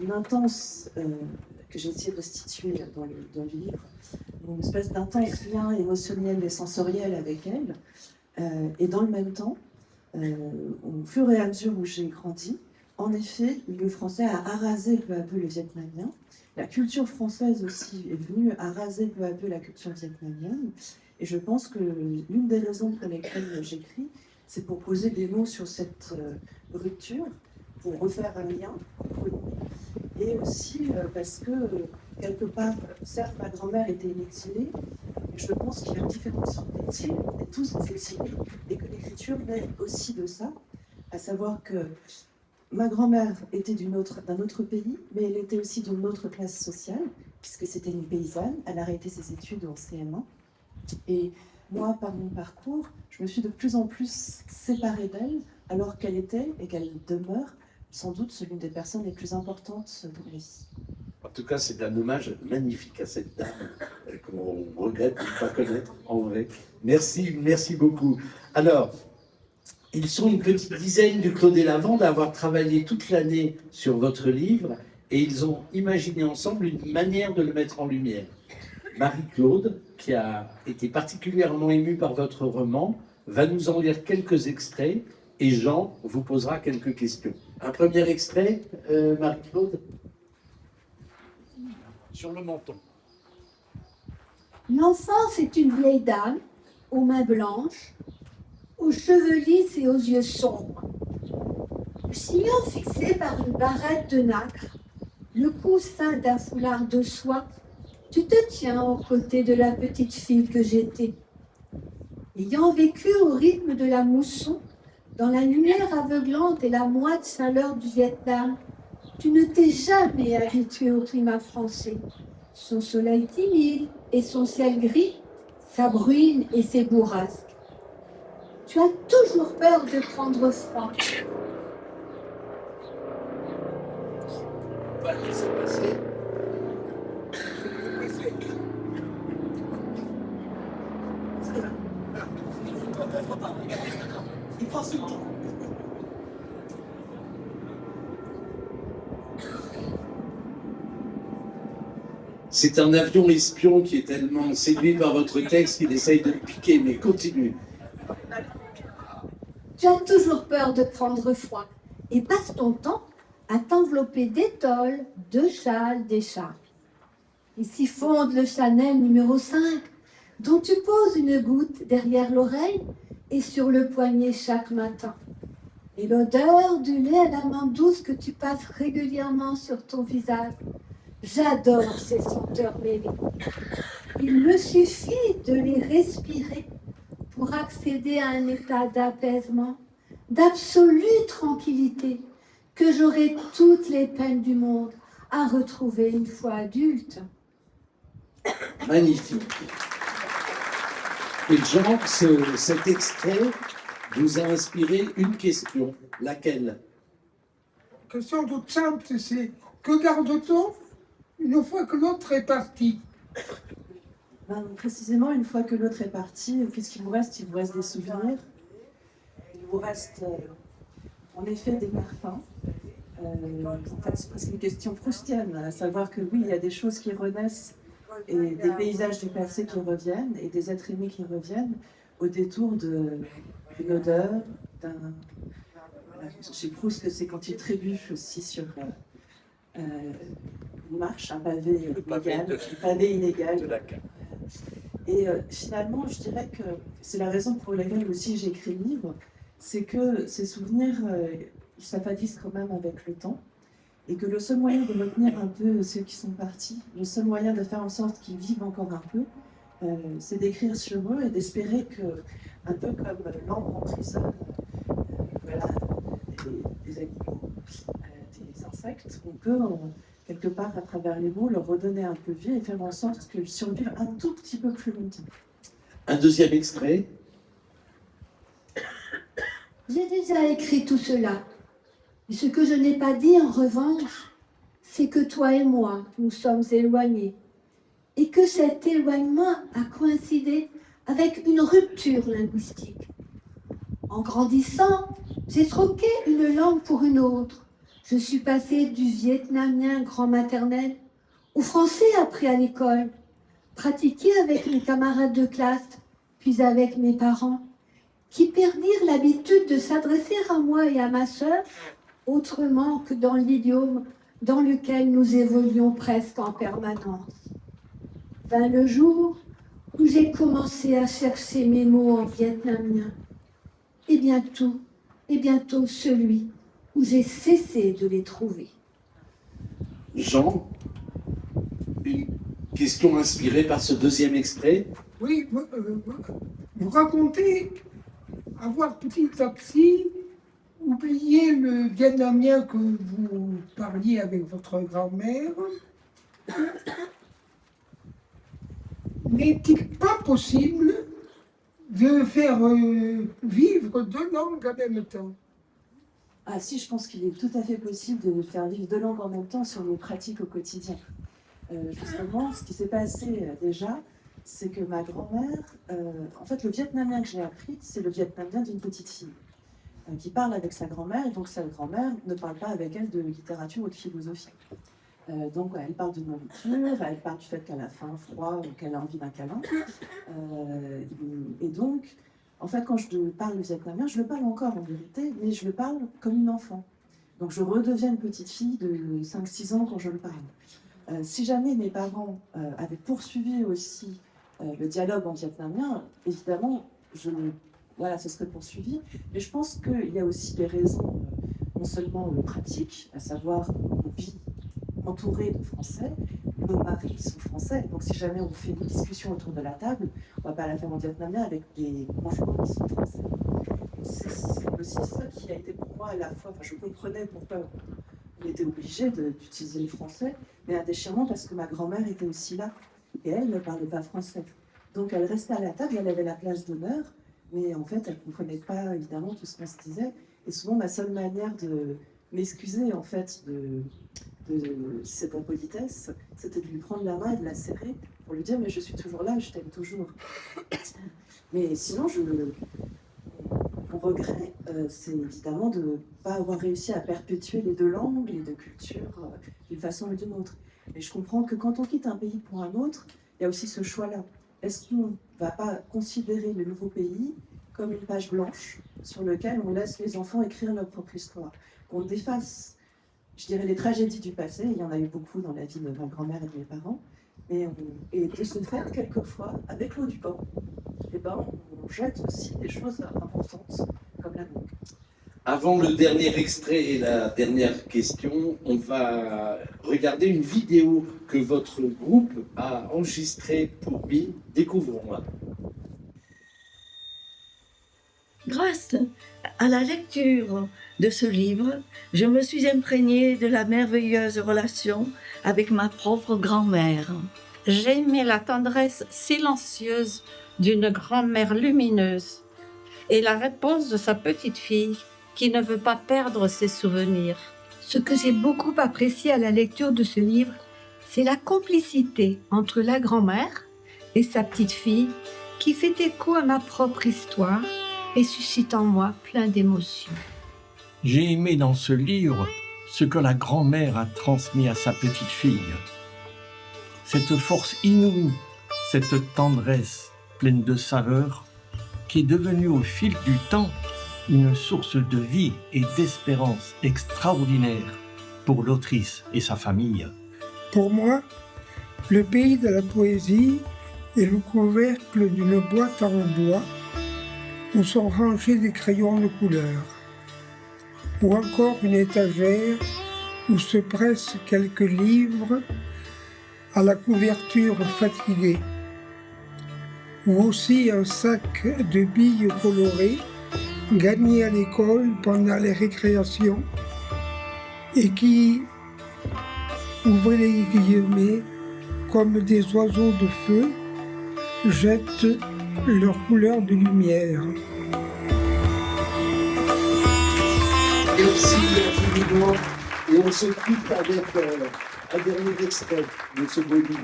une intense, que j'ai essayé de restituer dans le livre, une espèce d'intense lien émotionnel et sensoriel avec elle. Et dans le même temps, au fur et à mesure où j'ai grandi, en effet, le français a arasé peu à peu le vietnamien. La culture française aussi est venue araser peu à peu la culture vietnamienne. Et je pense que l'une des raisons pour lesquelles j'écris, c'est pour poser des mots sur cette rupture, pour refaire un lien entre nous. Et aussi parce que, quelque part, certes, ma grand-mère était une exilée, mais je pense qu'il y a différentes sortes d'exil, on est tous des exilés, et que l'écriture naît aussi de ça, à savoir que ma grand-mère était d'un autre pays, mais elle était aussi d'une autre classe sociale, puisque c'était une paysanne, elle a arrêté ses études en CM1. Et moi, par mon parcours, je me suis de plus en plus séparée d'elle, alors qu'elle était, et qu'elle demeure, sans doute l'une des personnes les plus importantes de ma vie. En tout cas, c'est un hommage magnifique à cette dame qu'on regrette de ne pas connaître en vrai. Merci, merci beaucoup. Alors, ils sont une petite dizaine du Clos des Lavandes à avoir travaillé toute l'année sur votre livre, et ils ont imaginé ensemble une manière de le mettre en lumière. Marie-Claude, qui a été particulièrement émue par votre roman, va nous en lire quelques extraits, et Jean vous posera quelques questions. Un premier extrait, Marie-Claude? Sur le menton. L'enfance est une vieille dame, aux mains blanches, aux cheveux lisses et aux yeux sombres. Le sillon fixé par une barrette de nacre, le coussin d'un foulard de soie, tu te tiens aux côtés de la petite fille que j'étais. Ayant vécu au rythme de la mousson, dans la lumière aveuglante et la moite chaleur du Vietnam, tu ne t'es jamais habitué au climat français. Son soleil timide et son ciel gris, sa bruine et ses bourrasques. Tu as toujours peur de prendre froid. On va le laisser passer. Il prend son temps. C'est un avion espion qui est tellement séduit par votre texte qu'il essaye de le piquer, mais continue. Tu as toujours peur de prendre froid et passes ton temps à t'envelopper d'étoiles, de châles, d'écharpes. Ici fonde le Chanel numéro 5, dont tu poses une goutte derrière l'oreille et sur le poignet chaque matin. Et l'odeur du lait à la menthe douce que tu passes régulièrement sur ton visage. J'adore ces senteurs mêlées. Il me suffit de les respirer pour accéder à un état d'apaisement, d'absolue tranquillité que j'aurai toutes les peines du monde à retrouver une fois adulte. Magnifique. Et Jean, cet extrait vous a inspiré une question. Laquelle? Question toute simple, c'est que garde-t-on une fois que l'autre est parti? Précisément, une fois que l'autre est parti, qu'est-ce qu'il vous reste? Il vous reste des souvenirs. Il vous reste en effet des parfums. En fait, c'est presque une question proustienne, à savoir que oui, il y a des choses qui renaissent et des paysages du passé qui reviennent et des êtres aimés qui reviennent au détour d'une odeur, chez Proust, que c'est quand il trébuche aussi sur une marche, un pavé inégal. Et finalement, je dirais que c'est la raison pour laquelle aussi j'ai écrit le livre, c'est que ces souvenirs, ils s'affadissent quand même avec le temps, et que le seul moyen de retenir un peu ceux qui sont partis, le seul moyen de faire en sorte qu'ils vivent encore un peu, c'est d'écrire sur eux et d'espérer que, un peu comme l'ambre emprisonne des animaux, des insectes, on peut, quelque part, à travers les mots, leur redonner un peu de vie et faire en sorte qu'ils survivent un tout petit peu plus longtemps. Un deuxième extrait. J'ai déjà écrit tout cela. Et ce que je n'ai pas dit, en revanche, c'est que toi et moi, nous sommes éloignés. Et que cet éloignement a coïncidé avec une rupture linguistique. En grandissant, j'ai troqué une langue pour une autre. Je suis passée du vietnamien grand maternel au français appris à l'école, pratiqué avec mes camarades de classe, puis avec mes parents, qui perdirent l'habitude de s'adresser à moi et à ma sœur autrement que dans l'idiome dans lequel nous évoluons presque en permanence. Vint le jour où j'ai commencé à chercher mes mots en vietnamien, et bientôt celui où j'ai cessé de les trouver. Jean, une question inspirée par ce deuxième extrait. Oui, vous racontez avoir petit à petit oublié le vietnamien que vous parliez avec votre grand-mère. N'est-il pas possible de faire vivre deux langues en même temps? Ah si, je pense qu'il est tout à fait possible de faire vivre deux langues en même temps sur les pratiques au quotidien. Justement, ce qui s'est passé déjà, c'est que ma grand-mère, en fait le vietnamien que j'ai appris, c'est le vietnamien d'une petite fille qui parle avec sa grand-mère, et donc sa grand-mère ne parle pas avec elle de littérature ou de philosophie. Donc elle parle de nourriture, elle parle du fait qu'elle a faim, froid, ou qu'elle a envie d'un câlin. Et donc, en fait, quand je parle le vietnamien, je le parle encore en vérité, mais je le parle comme une enfant. Donc je redeviens une petite fille de 5-6 ans quand je le parle. Si jamais mes parents avaient poursuivi aussi le dialogue en vietnamien, évidemment, ce serait poursuivi. Mais je pense qu'il y a aussi des raisons, non seulement pratiques, à savoir on vit entouré de Français, nos maris sont français, donc si jamais on fait une discussion autour de la table, on ne va pas la faire en vietnamien avec des conjoints qui sont français. C'est aussi ça qui a été pour moi à la fois, je comprenais pourquoi on était obligé d'utiliser le français, mais un déchirement parce que ma grand-mère était aussi là, et elle ne parlait pas français. Donc elle restait à la table, elle avait la place d'honneur, mais en fait elle ne comprenait pas évidemment tout ce qu'on se disait, et souvent ma seule manière de m'excuser en fait de cette impolitesse, c'était de lui prendre la main et de la serrer pour lui dire mais je suis toujours là, je t'aime toujours. Mais sinon, mon regret, c'est évidemment de ne pas avoir réussi à perpétuer les deux langues, les deux cultures, d'une façon ou d'une autre. Mais je comprends que quand on quitte un pays pour un autre, il y a aussi ce choix-là. Est-ce qu'on ne va pas considérer le nouveau pays comme une page blanche sur laquelle on laisse les enfants écrire leur propre histoire, qu'on défasse, je dirais, les tragédies du passé, il y en a eu beaucoup dans la vie de ma grand-mère et de mes parents, et de se faire quelquefois, avec l'eau du bain, on jette aussi des choses importantes, comme la langue. Avant le dernier extrait et la dernière question, on va regarder une vidéo que votre groupe a enregistrée pour lui. Découvrons-la. Grâce à la lecture de ce livre, je me suis imprégnée de la merveilleuse relation avec ma propre grand-mère. J'ai aimé la tendresse silencieuse d'une grand-mère lumineuse et la réponse de sa petite fille qui ne veut pas perdre ses souvenirs. Ce que j'ai beaucoup apprécié à la lecture de ce livre, c'est la complicité entre la grand-mère et sa petite fille qui fait écho à ma propre histoire et suscite en moi plein d'émotions. J'ai aimé dans ce livre ce que la grand-mère a transmis à sa petite fille. Cette force inouïe, cette tendresse pleine de saveur qui est devenue au fil du temps une source de vie et d'espérance extraordinaire pour l'autrice et sa famille. Pour moi, le pays de la poésie est le couvercle d'une boîte en bois où sont rangés des crayons de couleur, ou encore une étagère où se pressent quelques livres à la couverture fatiguée, ou aussi un sac de billes colorées gagné à l'école pendant les récréations et qui, ouvrez les guillemets, comme des oiseaux de feu, jettent leur couleur de lumière. Merci infiniment. Et on se quitte avec un dernier extrait de ce beau livre.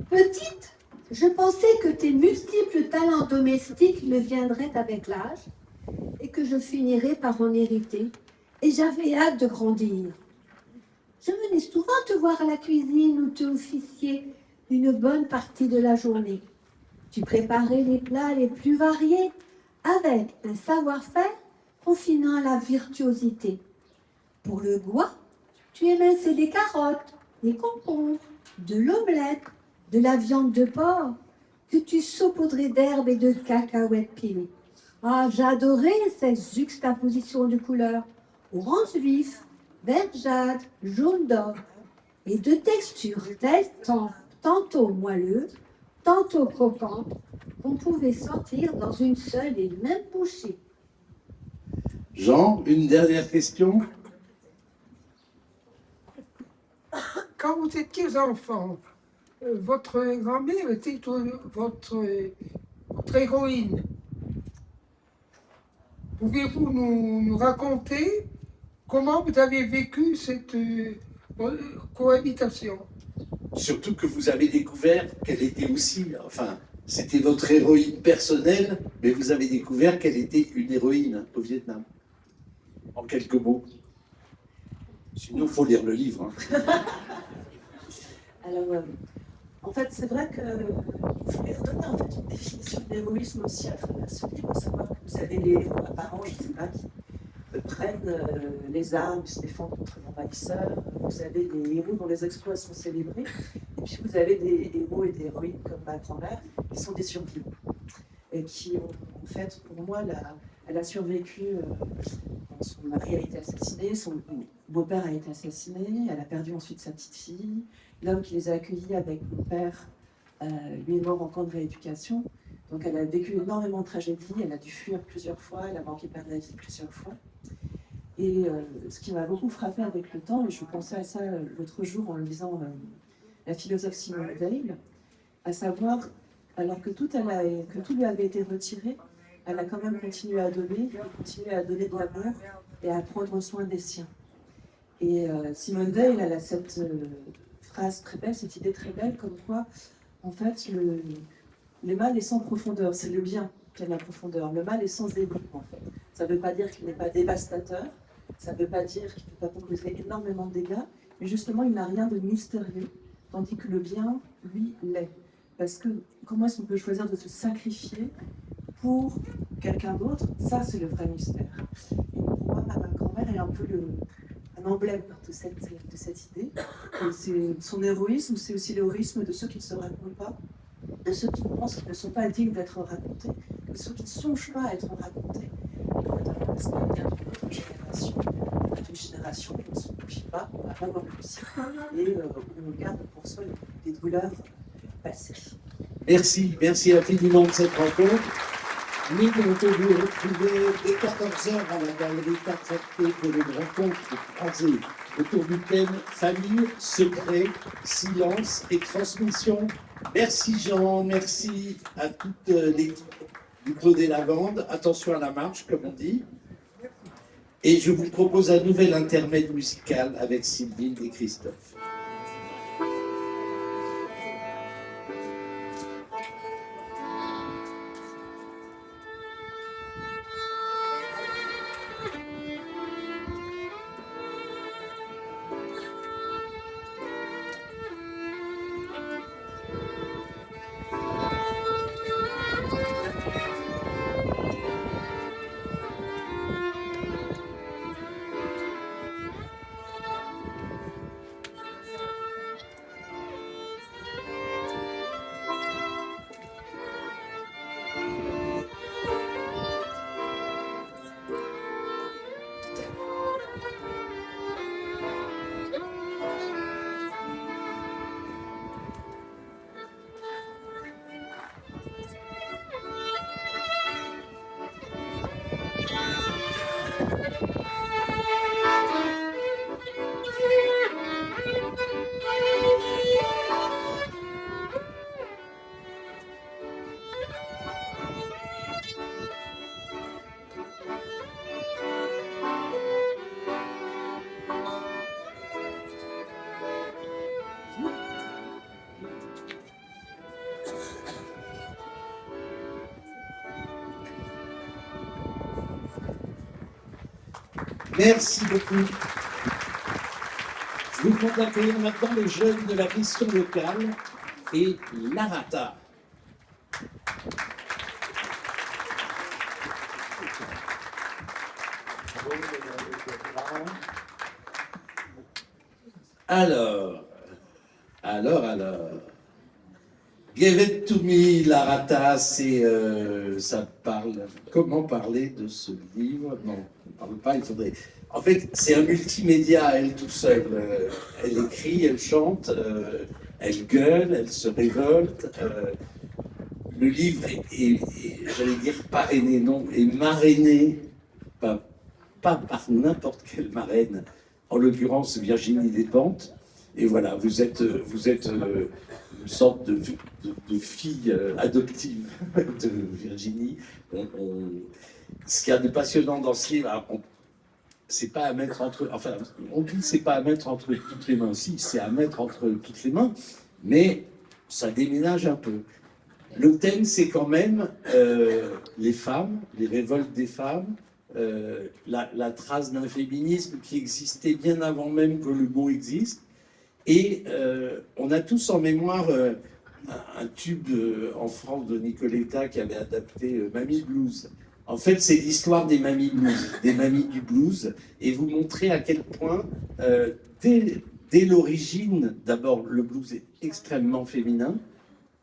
Petite, je pensais que tes multiples talents domestiques me viendraient avec l'âge et que je finirais par en hériter. Et j'avais hâte de grandir. Je venais souvent te voir à la cuisine où tu officiais une bonne partie de la journée. Tu préparais les plats les plus variés avec un savoir-faire confinant à la virtuosité. Pour le goût, tu éminçais des carottes, des concombres, de l'omelette, de la viande de porc que tu saupoudrais d'herbes et de cacahuètes pilées. Ah, j'adorais cette juxtaposition de couleurs, orange vif, vert jade, jaune d'or, et de textures telles tantôt moelleuses, tantôt croquantes, qu'on pouvait sortir dans une seule et même bouchée. Jean, une dernière question. Quand vous étiez enfant, votre grand-mère était votre héroïne. Pouvez-vous nous raconter comment vous avez vécu cette cohabitation? Surtout que vous avez découvert qu'elle était aussi, enfin, c'était votre héroïne personnelle, mais vous avez découvert qu'elle était une héroïne au Vietnam. En quelques mots. Sinon, il faut lire le livre. Alors, en fait, c'est vrai que vous voulez redonner en fait une définition de l'héroïsme aussi à travers ce livre, à savoir que vous avez les héros apparents, je ne sais pas, qui prennent les armes, se défendent contre l'envahisseur. Vous avez des héros dont les exploits sont célébrés. Et puis vous avez des héros et des héroïnes comme ma grand-mère qui sont des survivants. Et qui, en fait, pour moi, elle a survécu. Son mari a été assassiné, son beau-père a été assassiné, elle a perdu ensuite sa petite fille. L'homme qui les a accueillis avec mon père, lui est mort en camp de rééducation. Donc elle a vécu énormément de tragédies, elle a dû fuir plusieurs fois, elle a manqué perdre la vie plusieurs fois. Et ce qui m'a beaucoup frappé avec le temps, et je pensais à ça l'autre jour en lisant la philosophe Simone Weil, à savoir, alors que tout lui avait été retiré, elle a quand même continué à donner de l'amour et à prendre soin des siens. Et Simone Weil, elle a cette phrase très belle, cette idée très belle, comme quoi, en fait, le mal est sans profondeur, c'est le bien qui a de la profondeur. Le mal est sans début, en fait. Ça ne veut pas dire qu'il n'est pas dévastateur, ça ne veut pas dire qu'il ne peut pas causer énormément de dégâts, mais justement, il n'a rien de mystérieux, tandis que le bien, lui, l'est. Parce que comment est-ce qu'on peut choisir de se sacrifier pour quelqu'un d'autre? Ça, c'est le vrai mystère. Et pour moi, ma grand-mère est un peu un emblème de cette idée. Et son héroïsme, c'est aussi l'héroïsme de ceux qui ne se racontent pas, de ceux qui pensent qu'ils ne sont pas dignes d'être racontés, de ceux qui ne songent pas à être racontés. Parce qu'il y a une génération qui ne se confie pas, on va pas voir plus. Et on garde pour soi les couleurs passées. Merci infiniment de cette rencontre. Nous, on peut vous retrouver dès 14h à la galerie 4FP pour une rencontre croisée autour du thème famille, secret, silence et transmission. Merci Jean, merci à toute l'équipe du Clos des Lavandes. Attention à la marche, comme on dit. Et je vous propose un nouvel intermède musical avec Sylvine et Christophe. Merci beaucoup. Je vous compte accueillir maintenant les jeunes de la mission locale et l'ARATA. Alors. Give it to me, l'ARATA, c'est, ça parle. Comment parler de ce livre? Non, on ne parle pas, il faudrait. En fait, c'est un multimédia à elle tout seule. Elle écrit, elle chante, elle gueule, elle se révolte. Le livre est, j'allais dire parrainé, non, est marrainé, pas par n'importe quelle marraine, en l'occurrence Virginie Despentes. Et voilà, vous êtes une sorte de fille adoptive de Virginie. Ce qu'il y a de passionnant dans ce livre, c'est pas à mettre entre... Enfin, on dit c'est pas à mettre entre toutes les mains. Si, c'est à mettre entre toutes les mains, mais ça déménage un peu. Le thème, c'est quand même les femmes, les révoltes des femmes, la trace d'un féminisme qui existait bien avant même que le mot existe. Et on a tous en mémoire un tube en France de Nicoletta qui avait adapté Mamie Blues. En fait, c'est l'histoire des Mamie Blues, des mamies du blues, et vous montrer à quel point, dès l'origine, d'abord, le blues est extrêmement féminin,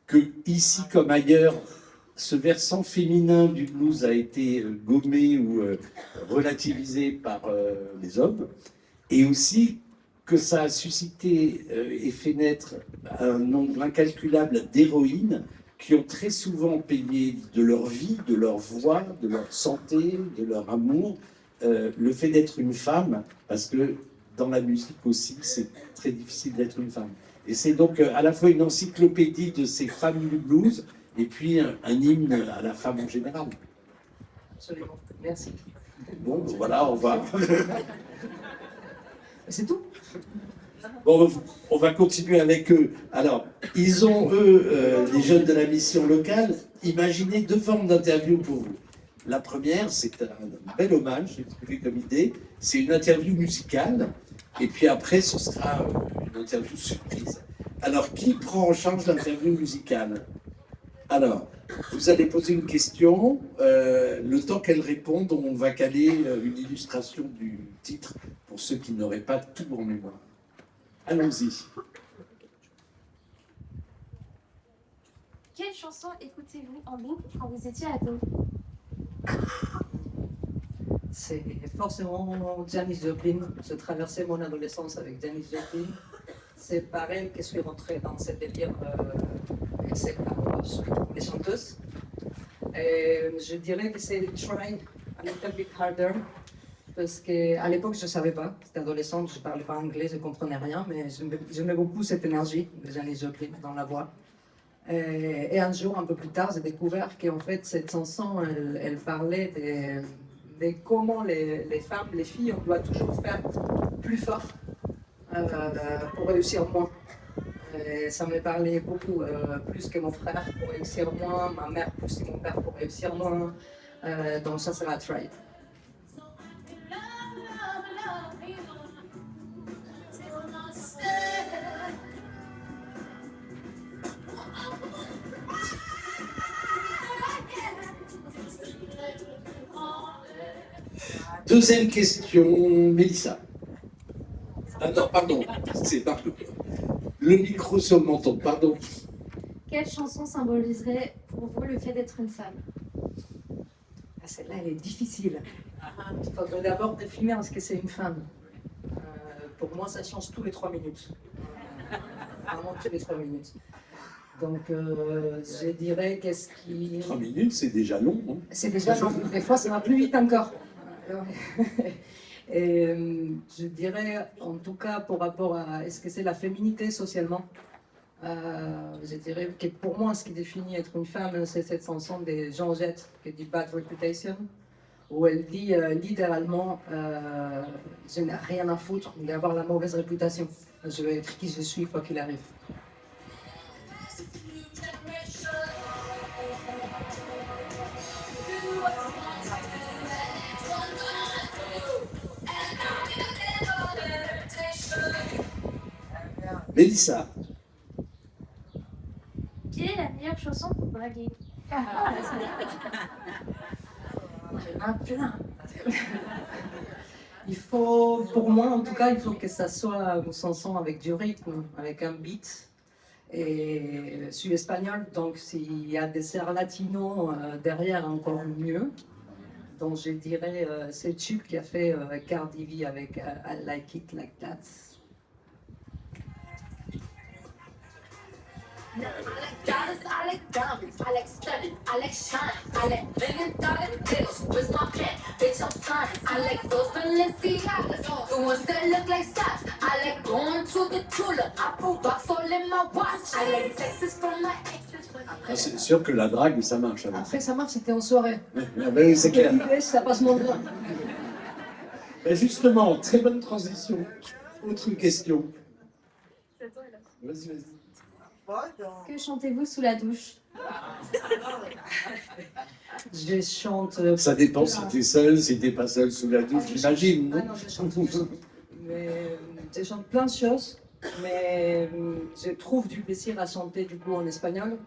que ici comme ailleurs, ce versant féminin du blues a été gommé ou relativisé par les hommes, et aussi que ça a suscité et fait naître un nombre incalculable d'héroïnes qui ont très souvent payé de leur vie, de leur voix, de leur santé, de leur amour, le fait d'être une femme, parce que dans la musique aussi, c'est très difficile d'être une femme. Et c'est donc à la fois une encyclopédie de ces femmes du blues, et puis un hymne à la femme en général. Absolument, merci. Bon, voilà, au revoir. C'est tout. Bon, on va continuer avec eux. Alors, ils ont, eux, les jeunes de la mission locale, imaginé 2 formes d'interview pour vous. La première, c'est un bel hommage, j'ai trouvé comme idée, c'est une interview musicale, et puis après, ce sera une interview surprise. Alors, qui prend en charge l'interview musicale? Alors, vous allez poser une question, le temps qu'elle réponde, on va caler une illustration du titre pour ceux qui n'auraient pas tout en mémoire. Allons-y. Quelle chanson écoutez-vous en boucle quand vous étiez ado? C'est forcément Janis Joplin. Je traversais mon adolescence avec Janis Joplin. c'est pareil que je suis rentrée dans ce délire les chanteuses. Et je dirais que c'est try a little bit harder. Parce qu'à l'époque, je ne savais pas. J'étais adolescente, je ne parlais pas anglais, je ne comprenais rien, mais j'aimais beaucoup cette énergie de Janis Joplin dans la voix. Et un jour, un peu plus tard, j'ai découvert qu'en fait, cette chanson, elle parlait de comment les femmes, les filles, on doit toujours faire plus fort pour réussir moins. Et ça me parlait beaucoup, plus que mon frère pour réussir moins, ma mère plus que mon père pour réussir moins. Donc ça, c'est la Try. Deuxième question, Mélissa. Ah non, pardon, c'est pardon. Le micro sur le menton, pardon. Quelle chanson symboliserait pour vous le fait d'être une femme? Celle-là, elle est difficile. Il faudrait d'abord définir ce que c'est une femme. Pour moi, ça change tous les 3 minutes. Vraiment tous les 3 minutes. Donc, je dirais qu'est-ce qui... 3 minutes, c'est déjà long. Hein. C'est déjà long. Des fois, ça va plus vite encore. Et je dirais, en tout cas, par rapport à est-ce que c'est la féminité socialement, je dirais que pour moi, ce qui définit être une femme, c'est cette chanson de Jean Jett qui dit Bad Reputation, où elle dit littéralement je n'ai rien à foutre d'avoir la mauvaise réputation. Je vais être qui je suis, quoi qu'il arrive. Mélissa. Quelle est la meilleure chanson pour draguer? Il y en a plein. Il faut, pour moi en tout cas, il faut que ça soit une chanson avec du rythme, avec un beat. Et je suis espagnole, donc s'il y a des airs latinos derrière, encore mieux. Donc je dirais c'est tube qui a fait Cardi B avec I Like It Like That. I like dollars, I like diamonds, I like stunning, I like shine, I like $1 million bills. Where's my pen? Bitch, I'm signing. I like those Balenciagas, the ones that look like socks. I like going to the Tula, I put rocks all in my watch. I like Texas from my exes. Ah, c'est sûr que la drague, ça marche. Avec Après, ça marche, c'était en soirée. Ah ben, c'est clair. Ça passe moins bien. Ben justement, très bonne transition. Autre question. Vas-y, vas-y. Que chantez-vous sous la douche? Je chante. Ça dépend si t'es seul, si t'es pas seul sous la douche, j'imagine. Ah non, je chante tout. Mais je chante plein de choses, mais je trouve du plaisir à chanter du coup en espagnol.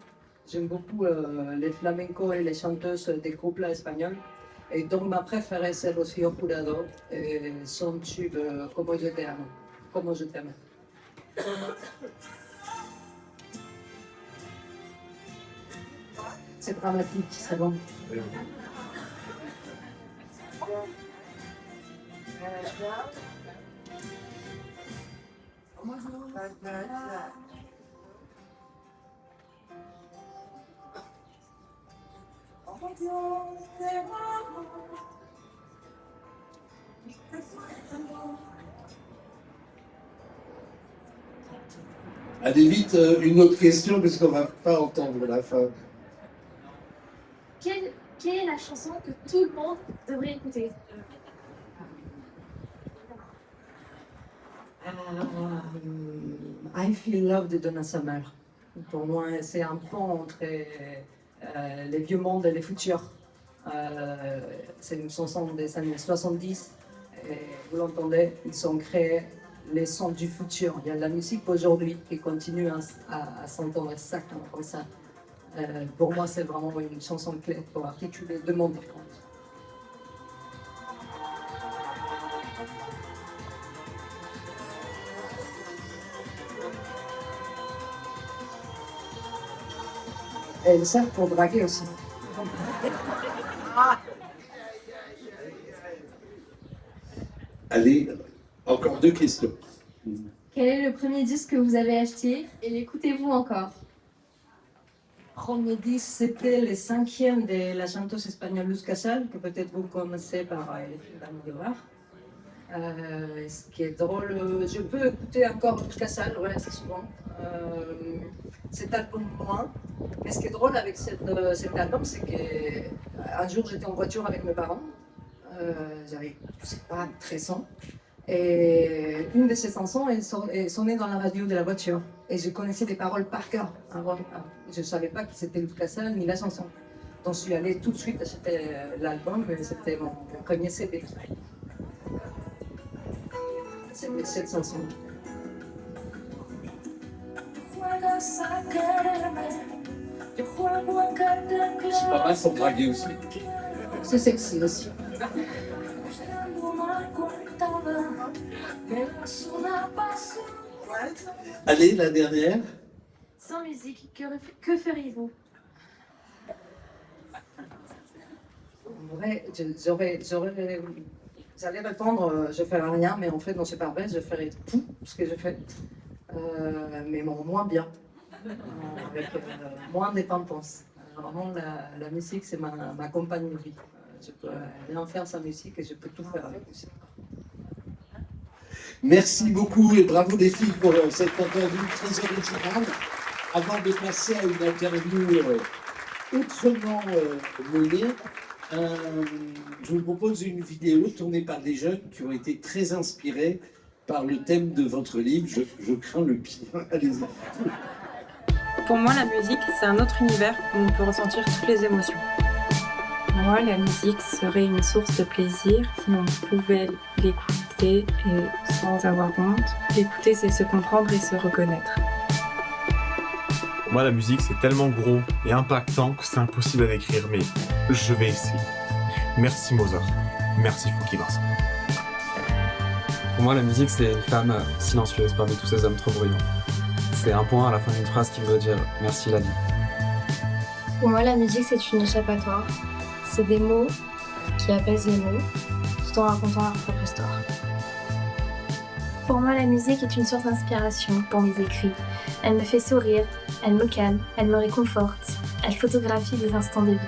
J'aime beaucoup les flamencos et les chanteuses des groupes espagnols. Et donc ma préférée c'est Rocío Jurado et son tube Como je t'aime. Como je t'aime. C'est dramatique, c'est bon. Allez vite, une autre question, parce qu'on va pas entendre la fin. Quelle est la chanson que tout le monde devrait écouter? I Feel Love de Donna Summer. Pour moi, c'est un pont entre les vieux mondes et les futurs. C'est une chanson des années 70. Et vous l'entendez, ils ont créé les sons du futur. Il y a de la musique aujourd'hui qui continue à s'entendre exactement comme ça. Pour moi, c'est vraiment une chanson clé pour articuler deux mondes différents. Et elle sert pour draguer aussi. Allez, encore deux questions. Quel Quel est le premier disque que vous avez acheté et l'écoutez-vous encore? Premier disque, c'était le 5e de la chanteuse espagnole Luz Casal, que peut-être vous connaissez par les films d'Almodóvar. Ce qui est drôle, je peux écouter encore Luz Casal, ouais, assez souvent. Cet album moins. Mais ce qui est drôle avec cet album, c'est qu'un jour j'étais en voiture avec mes parents. J'avais, je sais pas, 13 ans. Et une de ces chansons sonnait dans la radio de la voiture. Et je connaissais les paroles par cœur. Je ne savais pas qui c'était Luz Casal ni la chanson. Donc je suis allée tout de suite acheter l'album, et c'était mon premier CD. C'était cette chanson. C'est pas mal pour draguer aussi. C'est sexy aussi. Allez, la dernière. Sans musique, que feriez-vous? En vrai, j'allais répondre je ferais rien, mais en fait, non, c'est pas vrai, je ferais tout ce que je fais, mais moins bien, avec moins de dépendance. Vraiment, la musique, c'est ma compagne de vie. Je peux rien faire sans musique et je peux tout faire avec musique. Merci beaucoup et bravo les filles pour cette interview très originale. Avant de passer à une interview autrement menée, je vous propose une vidéo tournée par des jeunes qui ont été très inspirés par le thème de votre livre. Je crains le pire. Allez-y. Pour moi, la musique, c'est un autre univers où on peut ressentir toutes les émotions. Pour moi, la musique serait une source de plaisir si on pouvait l'écouter et sans avoir honte. L'écouter, c'est se comprendre et se reconnaître. Pour moi, la musique, c'est tellement gros et impactant que c'est impossible à décrire, mais je vais essayer. Merci Mozart. Merci Funky Vincent. Pour moi, la musique, c'est une femme silencieuse parmi tous ces hommes trop bruyants. C'est un point à la fin d'une phrase qui veut dire « merci la vie ». Pour moi, la musique, c'est une échappatoire. C'est des mots qui apaisent les mots, tout en racontant leur propre histoire. Pour moi, la musique est une source d'inspiration pour mes écrits. Elle me fait sourire, elle me calme, elle me réconforte, elle photographie des instants de vie.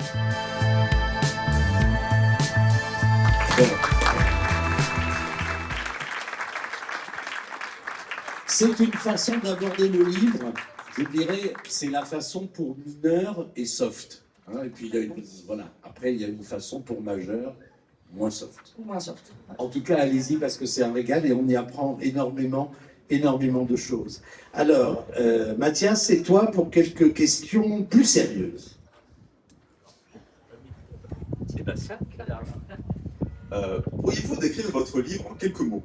C'est une façon d'aborder le livre, je dirais, c'est la façon pour mineur et soft. Et puis, voilà. Après, il y a une façon pour majeur, moins soft. Moins soft. En tout cas, allez-y parce que c'est un régal et on y apprend énormément de choses. Alors, Mathias, c'est toi pour quelques questions plus sérieuses. Sébastien, pourriez-vous décrire votre livre en quelques mots?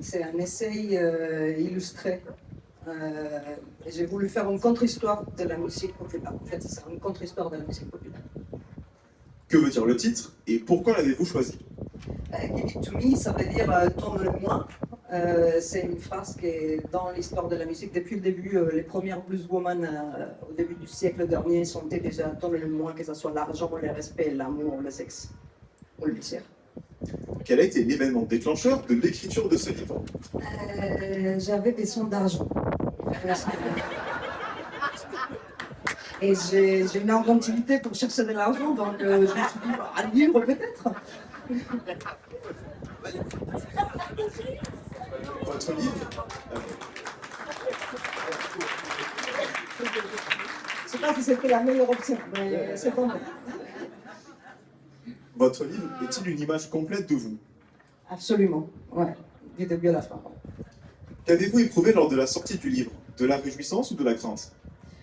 C'est un essai illustré. J'ai voulu faire une contre-histoire de la musique populaire. En fait, c'est une contre-histoire de la musique populaire. Que veut dire le titre et pourquoi l'avez-vous choisi? Give it to me, ça veut dire tourne-le-moi. C'est une phrase qui est dans l'histoire de la musique. Depuis le début, les premières blueswomen au début du siècle dernier chantaient déjà tourne-le-moi, que ce soit l'argent, le respect, l'amour, le sexe ou le plaisir. Quel a été l'événement déclencheur de l'écriture de ce livre? J'avais besoin d'argent. Et j'ai une inventivité pour chercher de l'argent, donc je me suis dit, un livre peut-être. Votre livre Je ne sais pas si c'était la meilleure option, mais c'est pas mal. Votre livre est-il une image complète de vous? Absolument, ouais, du début à la fin. Qu'avez-vous éprouvé lors de la sortie du livre? De la réjouissance ou de la crainte?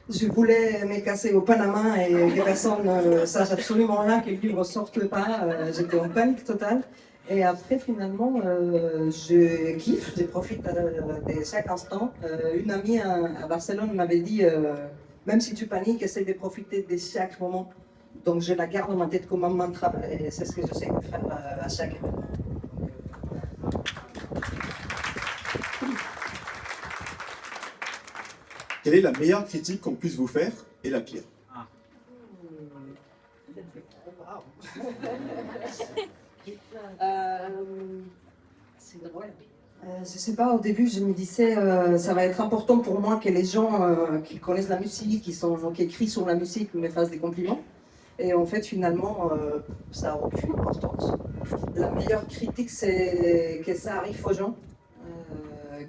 Je voulais me casser au Panama et que personne ne sache absolument rien, que le livre ne sorte pas. J'étais en panique totale. Et après, finalement, je kiffe, je profite de chaque instant. Une amie à Barcelone m'avait dit, même si tu paniques, essaye de profiter de chaque moment. Donc je la garde dans ma tête comme un mantra et c'est ce que j'essaie de faire à chaque événement. Quelle est la meilleure critique qu'on puisse vous faire et la pire? C'est drôle. Je sais pas, au début, je me disais, ça va être important pour moi que les gens qui connaissent la musique, qui écrivent sur la musique, me fassent des compliments. Et en fait, finalement, ça n'a aucune importance. La meilleure critique, c'est que ça arrive aux gens,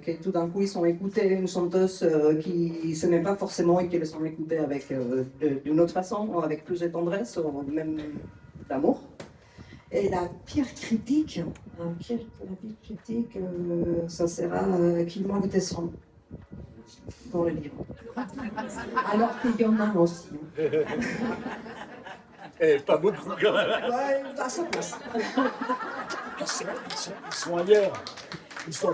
que tout d'un coup, ils ont écouté une chanteuse qui ne s'aimait pas forcément et qu'ils ont écouté avec d'une autre façon, avec plus de tendresse, ou même d'amour. Et la pire critique, ça sera qu'il manque des sons dans le livre. Alors qu'il y en a aussi. Pas beaucoup quand même. Ouais, ça passe. Ils sont ailleurs. Ils sont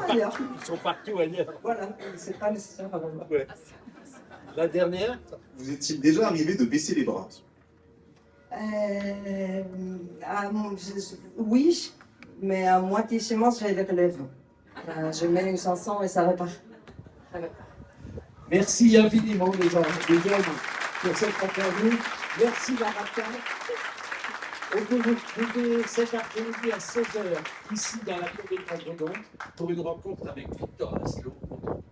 partout ailleurs. Voilà, c'est pas nécessaire. Ouais. La dernière. Vous est-il déjà arrivé de baisser les bras? Oui, mais à moitié chez moi, je les relève. Je mets une chanson et ça repart. Merci infiniment les hommes pour cette interview. Merci Larata. On peut vous retrouver cet après-midi à 16h ici dans la cour des Tendredons pour une rencontre avec Victor Laszlo,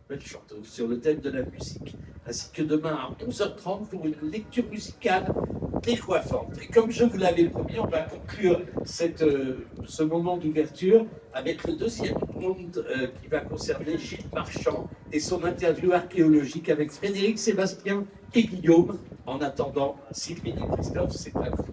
belle chanteuse, sur le thème de la musique, ainsi que demain à 11h30 pour une lecture musicale décoiffante. Et comme je vous l'avais promis, on va conclure ce moment d'ouverture avec le deuxième monde qui va concerner Gilles Marchand et son interview archéologique avec Frédéric, Sébastien et Guillaume. En attendant, Sylvie et Christophe, c'est à vous.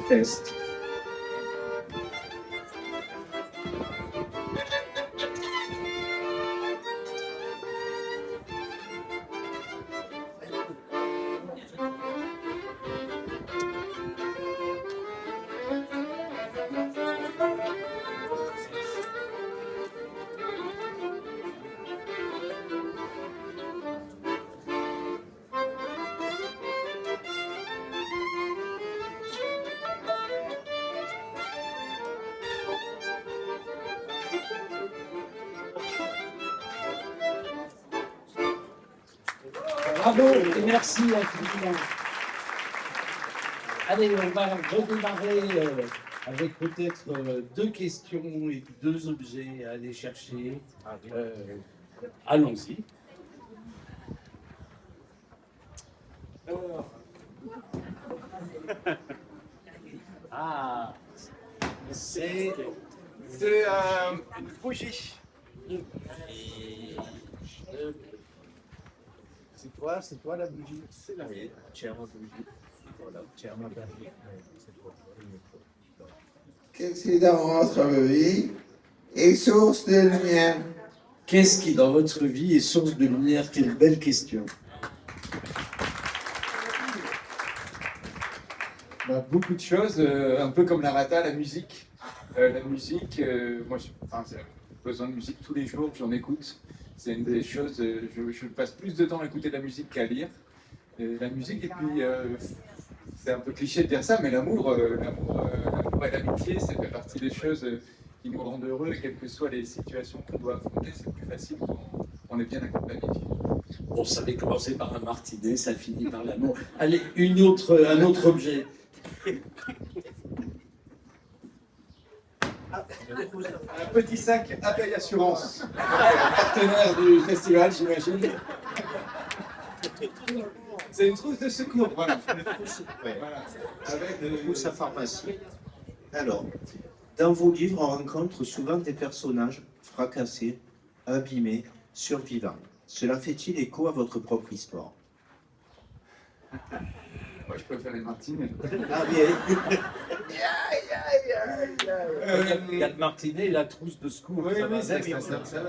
Test. Bravo et merci infiniment. Allez, on va redémarrer avec peut-être deux questions et deux objets à aller chercher. Allons-y. Ah, c'est une bougie. C'est toi la bougie? C'est la mienne. Voilà, qu'est-ce qui dans votre vie est source de lumière? Qu'est-ce qui dans votre vie est source de lumière? Quelle belle question. Beaucoup de choses, un peu comme Larata, la musique. Moi j'ai besoin de musique tous les jours, j'en écoute. C'est une des choses, je passe plus de temps à écouter de la musique qu'à lire. La musique, et puis c'est un peu cliché de dire ça, mais l'amour et l'amitié, ça fait partie des choses qui nous rendent heureux, et quelles que soient les situations qu'on doit affronter, c'est plus facile quand on est bien accompagné. On savait commencer par un martinet, ça finit par l'amour. Allez, un autre objet. Un petit sac Appel Assurance, partenaire du festival, j'imagine. C'est une trousse de secours, voilà. Voilà. Avec une trousse à pharmacie. Alors, dans vos livres, on rencontre souvent des personnages fracassés, abîmés, survivants. Cela fait-il écho à votre propre histoire? Moi, je préfère les Martinets. Ah bien. Il y a le martinet et la trousse de secours. Oui, ça va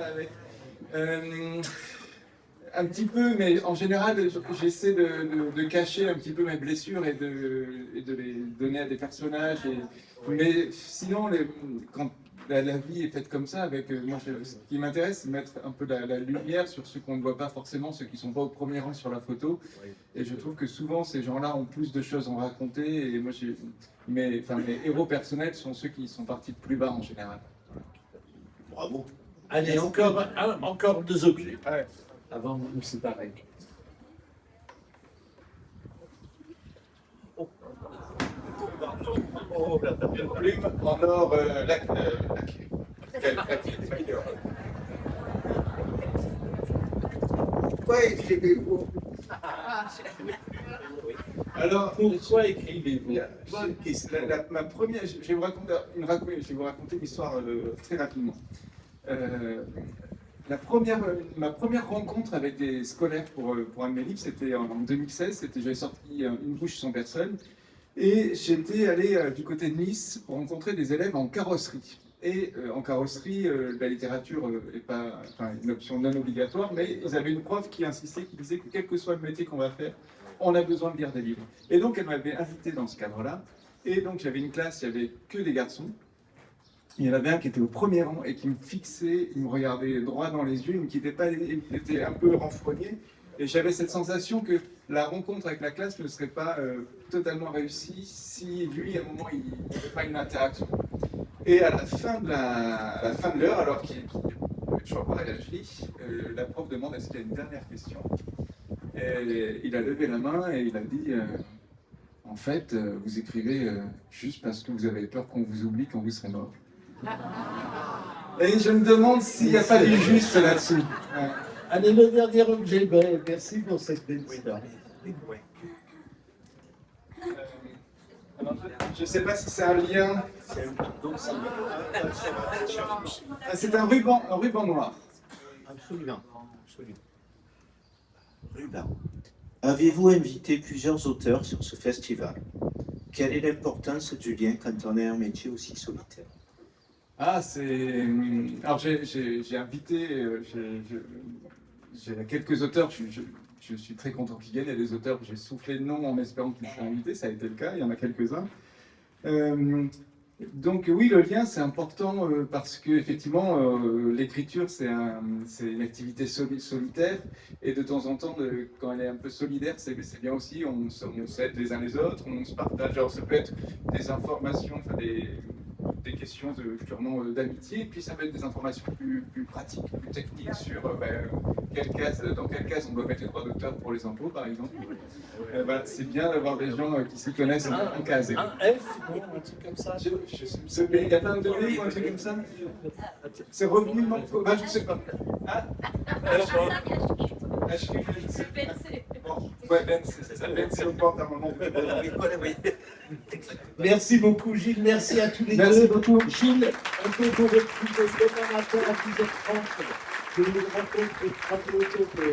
avec. Un petit peu, mais en général, j'essaie de cacher un petit peu mes blessures et de les donner à des personnages. Mais sinon, quand la vie est faite comme ça, avec moi, ce qui m'intéresse, c'est de mettre un peu la lumière sur ceux qu'on ne voit pas forcément, ceux qui ne sont pas au premier rang sur la photo. Et je trouve que souvent, ces gens-là ont plus de choses à en raconter. Et moi, mes héros personnels sont ceux qui sont partis de plus bas en général. Voilà. Bravo. Allez, encore 2 objets. Ouais. Avant de nous séparer. Une plume en or Pourquoi écrivez-vous? Alors, pourquoi écrivez-vous? Ma première, je vais vous raconter l'histoire très rapidement. Ma première rencontre avec des scolaires pour un de mes livres, c'était en 2016. J'avais sorti Une bouche sans personne. Et j'étais allé du côté de Nice pour rencontrer des élèves en carrosserie. Et en carrosserie, la littérature n'est pas une option non obligatoire, mais ils avaient une prof qui insistait, qui disait que quel que soit le métier qu'on va faire, on a besoin de lire des livres. Et donc elle m'avait invité dans ce cadre-là. Et donc j'avais une classe, il n'y avait que des garçons. Il y en avait un qui était au premier rang et qui me fixait, il me regardait droit dans les yeux, il me quittait pas, il était un peu renfrogné. Et j'avais cette sensation que la rencontre avec la classe ne serait pas totalement réussie si lui, à un moment, il n'y avait pas une interaction. Et à la fin de l'heure, alors qu'il n'avait toujours pas réagi, la prof demande est-ce qu'il y a une dernière question. Et il a levé la main et il a dit en fait, vous écrivez juste parce que vous avez peur qu'on vous oublie quand vous serez mort. Et je me demande s'il n'y a pas du juste là-dessus. Ouais. Allez, le dernier objet, merci pour cette belle histoire. Je ne sais pas si c'est un lien. C'est un ruban noir. Absolument. Ruban. Avez-vous invité plusieurs auteurs sur ce festival? Quelle est l'importance du lien quand on est un métier aussi solitaire? Ah, alors j'ai invité, j'ai quelques auteurs, je suis très content qu'ils viennent. Il y a des auteurs que j'ai soufflé non en espérant qu'ils soient invités, ça a été le cas, il y en a quelques-uns. Donc oui, le lien c'est important parce que effectivement l'écriture c'est une activité solitaire et de temps en temps quand elle est un peu solidaire c'est bien aussi, on s'aide les uns les autres, on se partage, alors ça peut être des informations, enfin des questions purement d'amitié, et puis ça peut être des informations plus pratiques, plus techniques sur dans quelle case on doit mettre les droits d'auteur pour les impôts par exemple. Voilà, c'est bien d'avoir des gens qui s'y connaissent en case. Un F, un truc comme ça. Il n'y a pas un degré ou un truc comme ça. C'est revenu non. Je ne sais pas. Merci beaucoup Gilles, merci à tous les deux. Merci beaucoup. Gilles, on peut vous retrouver demain matin à 10h30. Je vous raconte que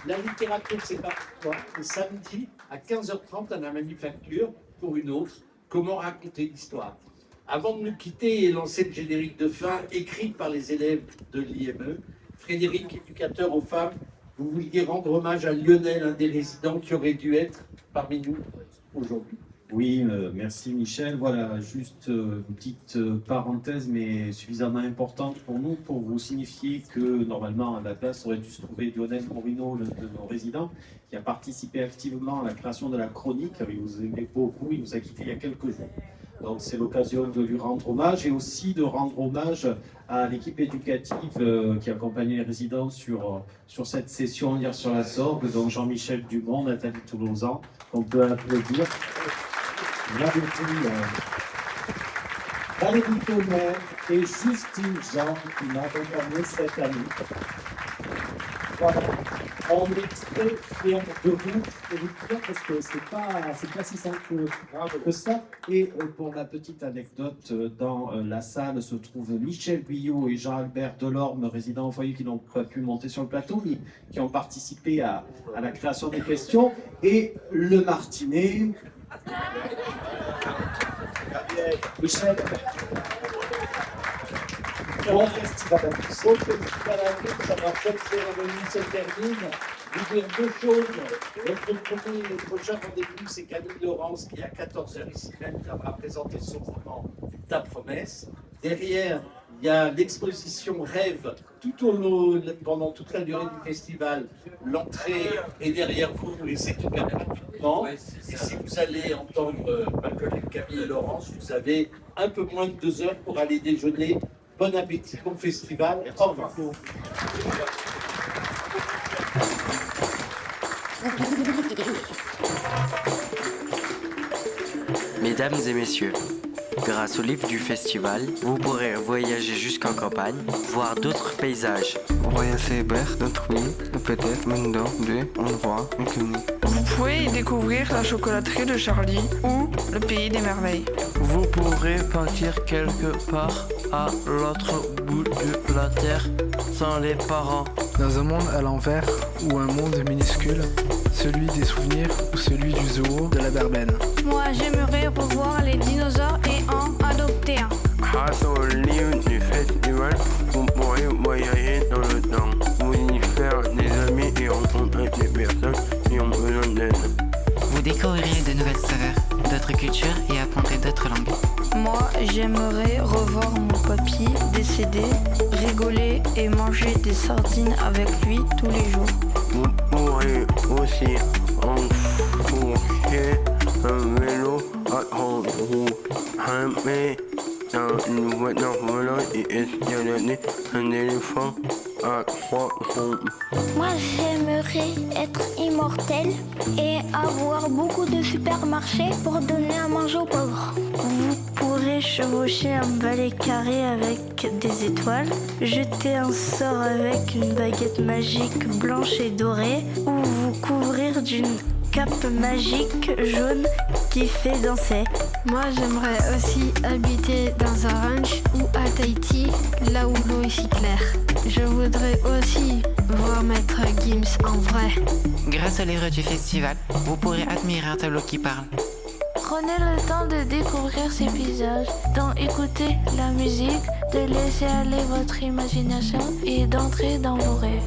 la littérature c'est pas pour toi. Le samedi à 15h30 à la manufacture pour une autre, comment raconter l'histoire. Avant de nous quitter et lancer le générique de fin écrit par les élèves de l'IME, Frédéric, éducateur aux femmes, vous vouliez rendre hommage à Lionel, un des résidents qui aurait dû être parmi nous aujourd'hui. Oui, merci Michel. Voilà, juste une petite parenthèse, mais suffisamment importante pour nous, pour vous signifier que normalement à la place aurait dû se trouver Lionel Morino, l'un de nos résidents, qui a participé activement à la création de la chronique. Il vous aimait beaucoup, il nous a quittés il y a quelques jours. Donc c'est l'occasion de lui rendre hommage et aussi de rendre hommage à l'équipe éducative qui accompagnait les résidents sur cette session hier sur la Sorgue, donc Jean-Michel Dumont, Nathalie Toulousan, qu'on peut applaudir. Valérie Tonnerre et Justine Jean qui m'ont accompagné cette année. Voilà. On extrait de vous, je vous dire, parce que c'est pas si simple que ça. Et pour la petite anecdote, dans la salle se trouvent Michel Guyot et Jean-Albert Delorme, résidents au foyer, qui n'ont pas pu monter sur le plateau, mais qui ont participé à la création des questions. Et le Martinet. Michel. Bon festival à tous. Bon festival à tous. Alors, comme cérémonie se termine, vous dire deux choses. Notre prochain rendez-vous, c'est Camille Laurence qui, à 14h ici même, viendra présenter son roman Ta promesse. Derrière, il y a l'exposition Rêve pendant toute la durée du festival. L'entrée est derrière vous et c'est ouvert gratuitement. Et si vous allez entendre ma collègue Camille Laurence, vous avez un peu moins de 2 heures pour aller déjeuner. Bon appétit, bon festival. Au revoir. Mesdames et messieurs, grâce au livre du festival, vous pourrez voyager jusqu'en campagne, voir d'autres paysages. Voyager vers d'autres pays, ou peut-être même dans des endroits inconnus. Vous pouvez y découvrir la chocolaterie de Charlie ou le pays des merveilles. Vous pourrez partir quelque part à l'autre bout de la terre sans les parents. Dans un monde à l'envers ou un monde minuscule, celui des souvenirs ou celui du zoo de la Berbène. Moi, j'aimerais revoir les dinosaures et en adopter un. Grâce au livre du festival, vous pourrez voyager dans le temps. Vous y faire des amis et rencontrer des personnes qui ont besoin d'aide. Vous découvrirez de nouvelles saveurs, d'autres cultures et apprendrez d'autres langues. Moi, j'aimerais revoir mon papy décédé, rigoler et manger des sardines avec lui tous les jours. Vous pourrez aussi enfourcher un vélo à 30 roues, grimper dans une voiture volante et escalader un éléphant à 3 roues. Moi, j'aimerais être immortel et avoir beaucoup de supermarchés pour donner à manger aux pauvres. Vous pourrez chevaucher un balai carré avec des étoiles, jeter un sort avec une baguette magique blanche et dorée, ou vous couvrir d'une cape magique jaune qui fait danser. Moi, j'aimerais aussi habiter dans un ranch ou à Tahiti, là où l'eau est si claire. Je voudrais aussi voir Maître Gims en vrai. Grâce au livre du festival, vous pourrez admirer un tableau qui parle. Prenez le temps de découvrir ces paysages, d'en écouter la musique, de laisser aller votre imagination et d'entrer dans vos rêves.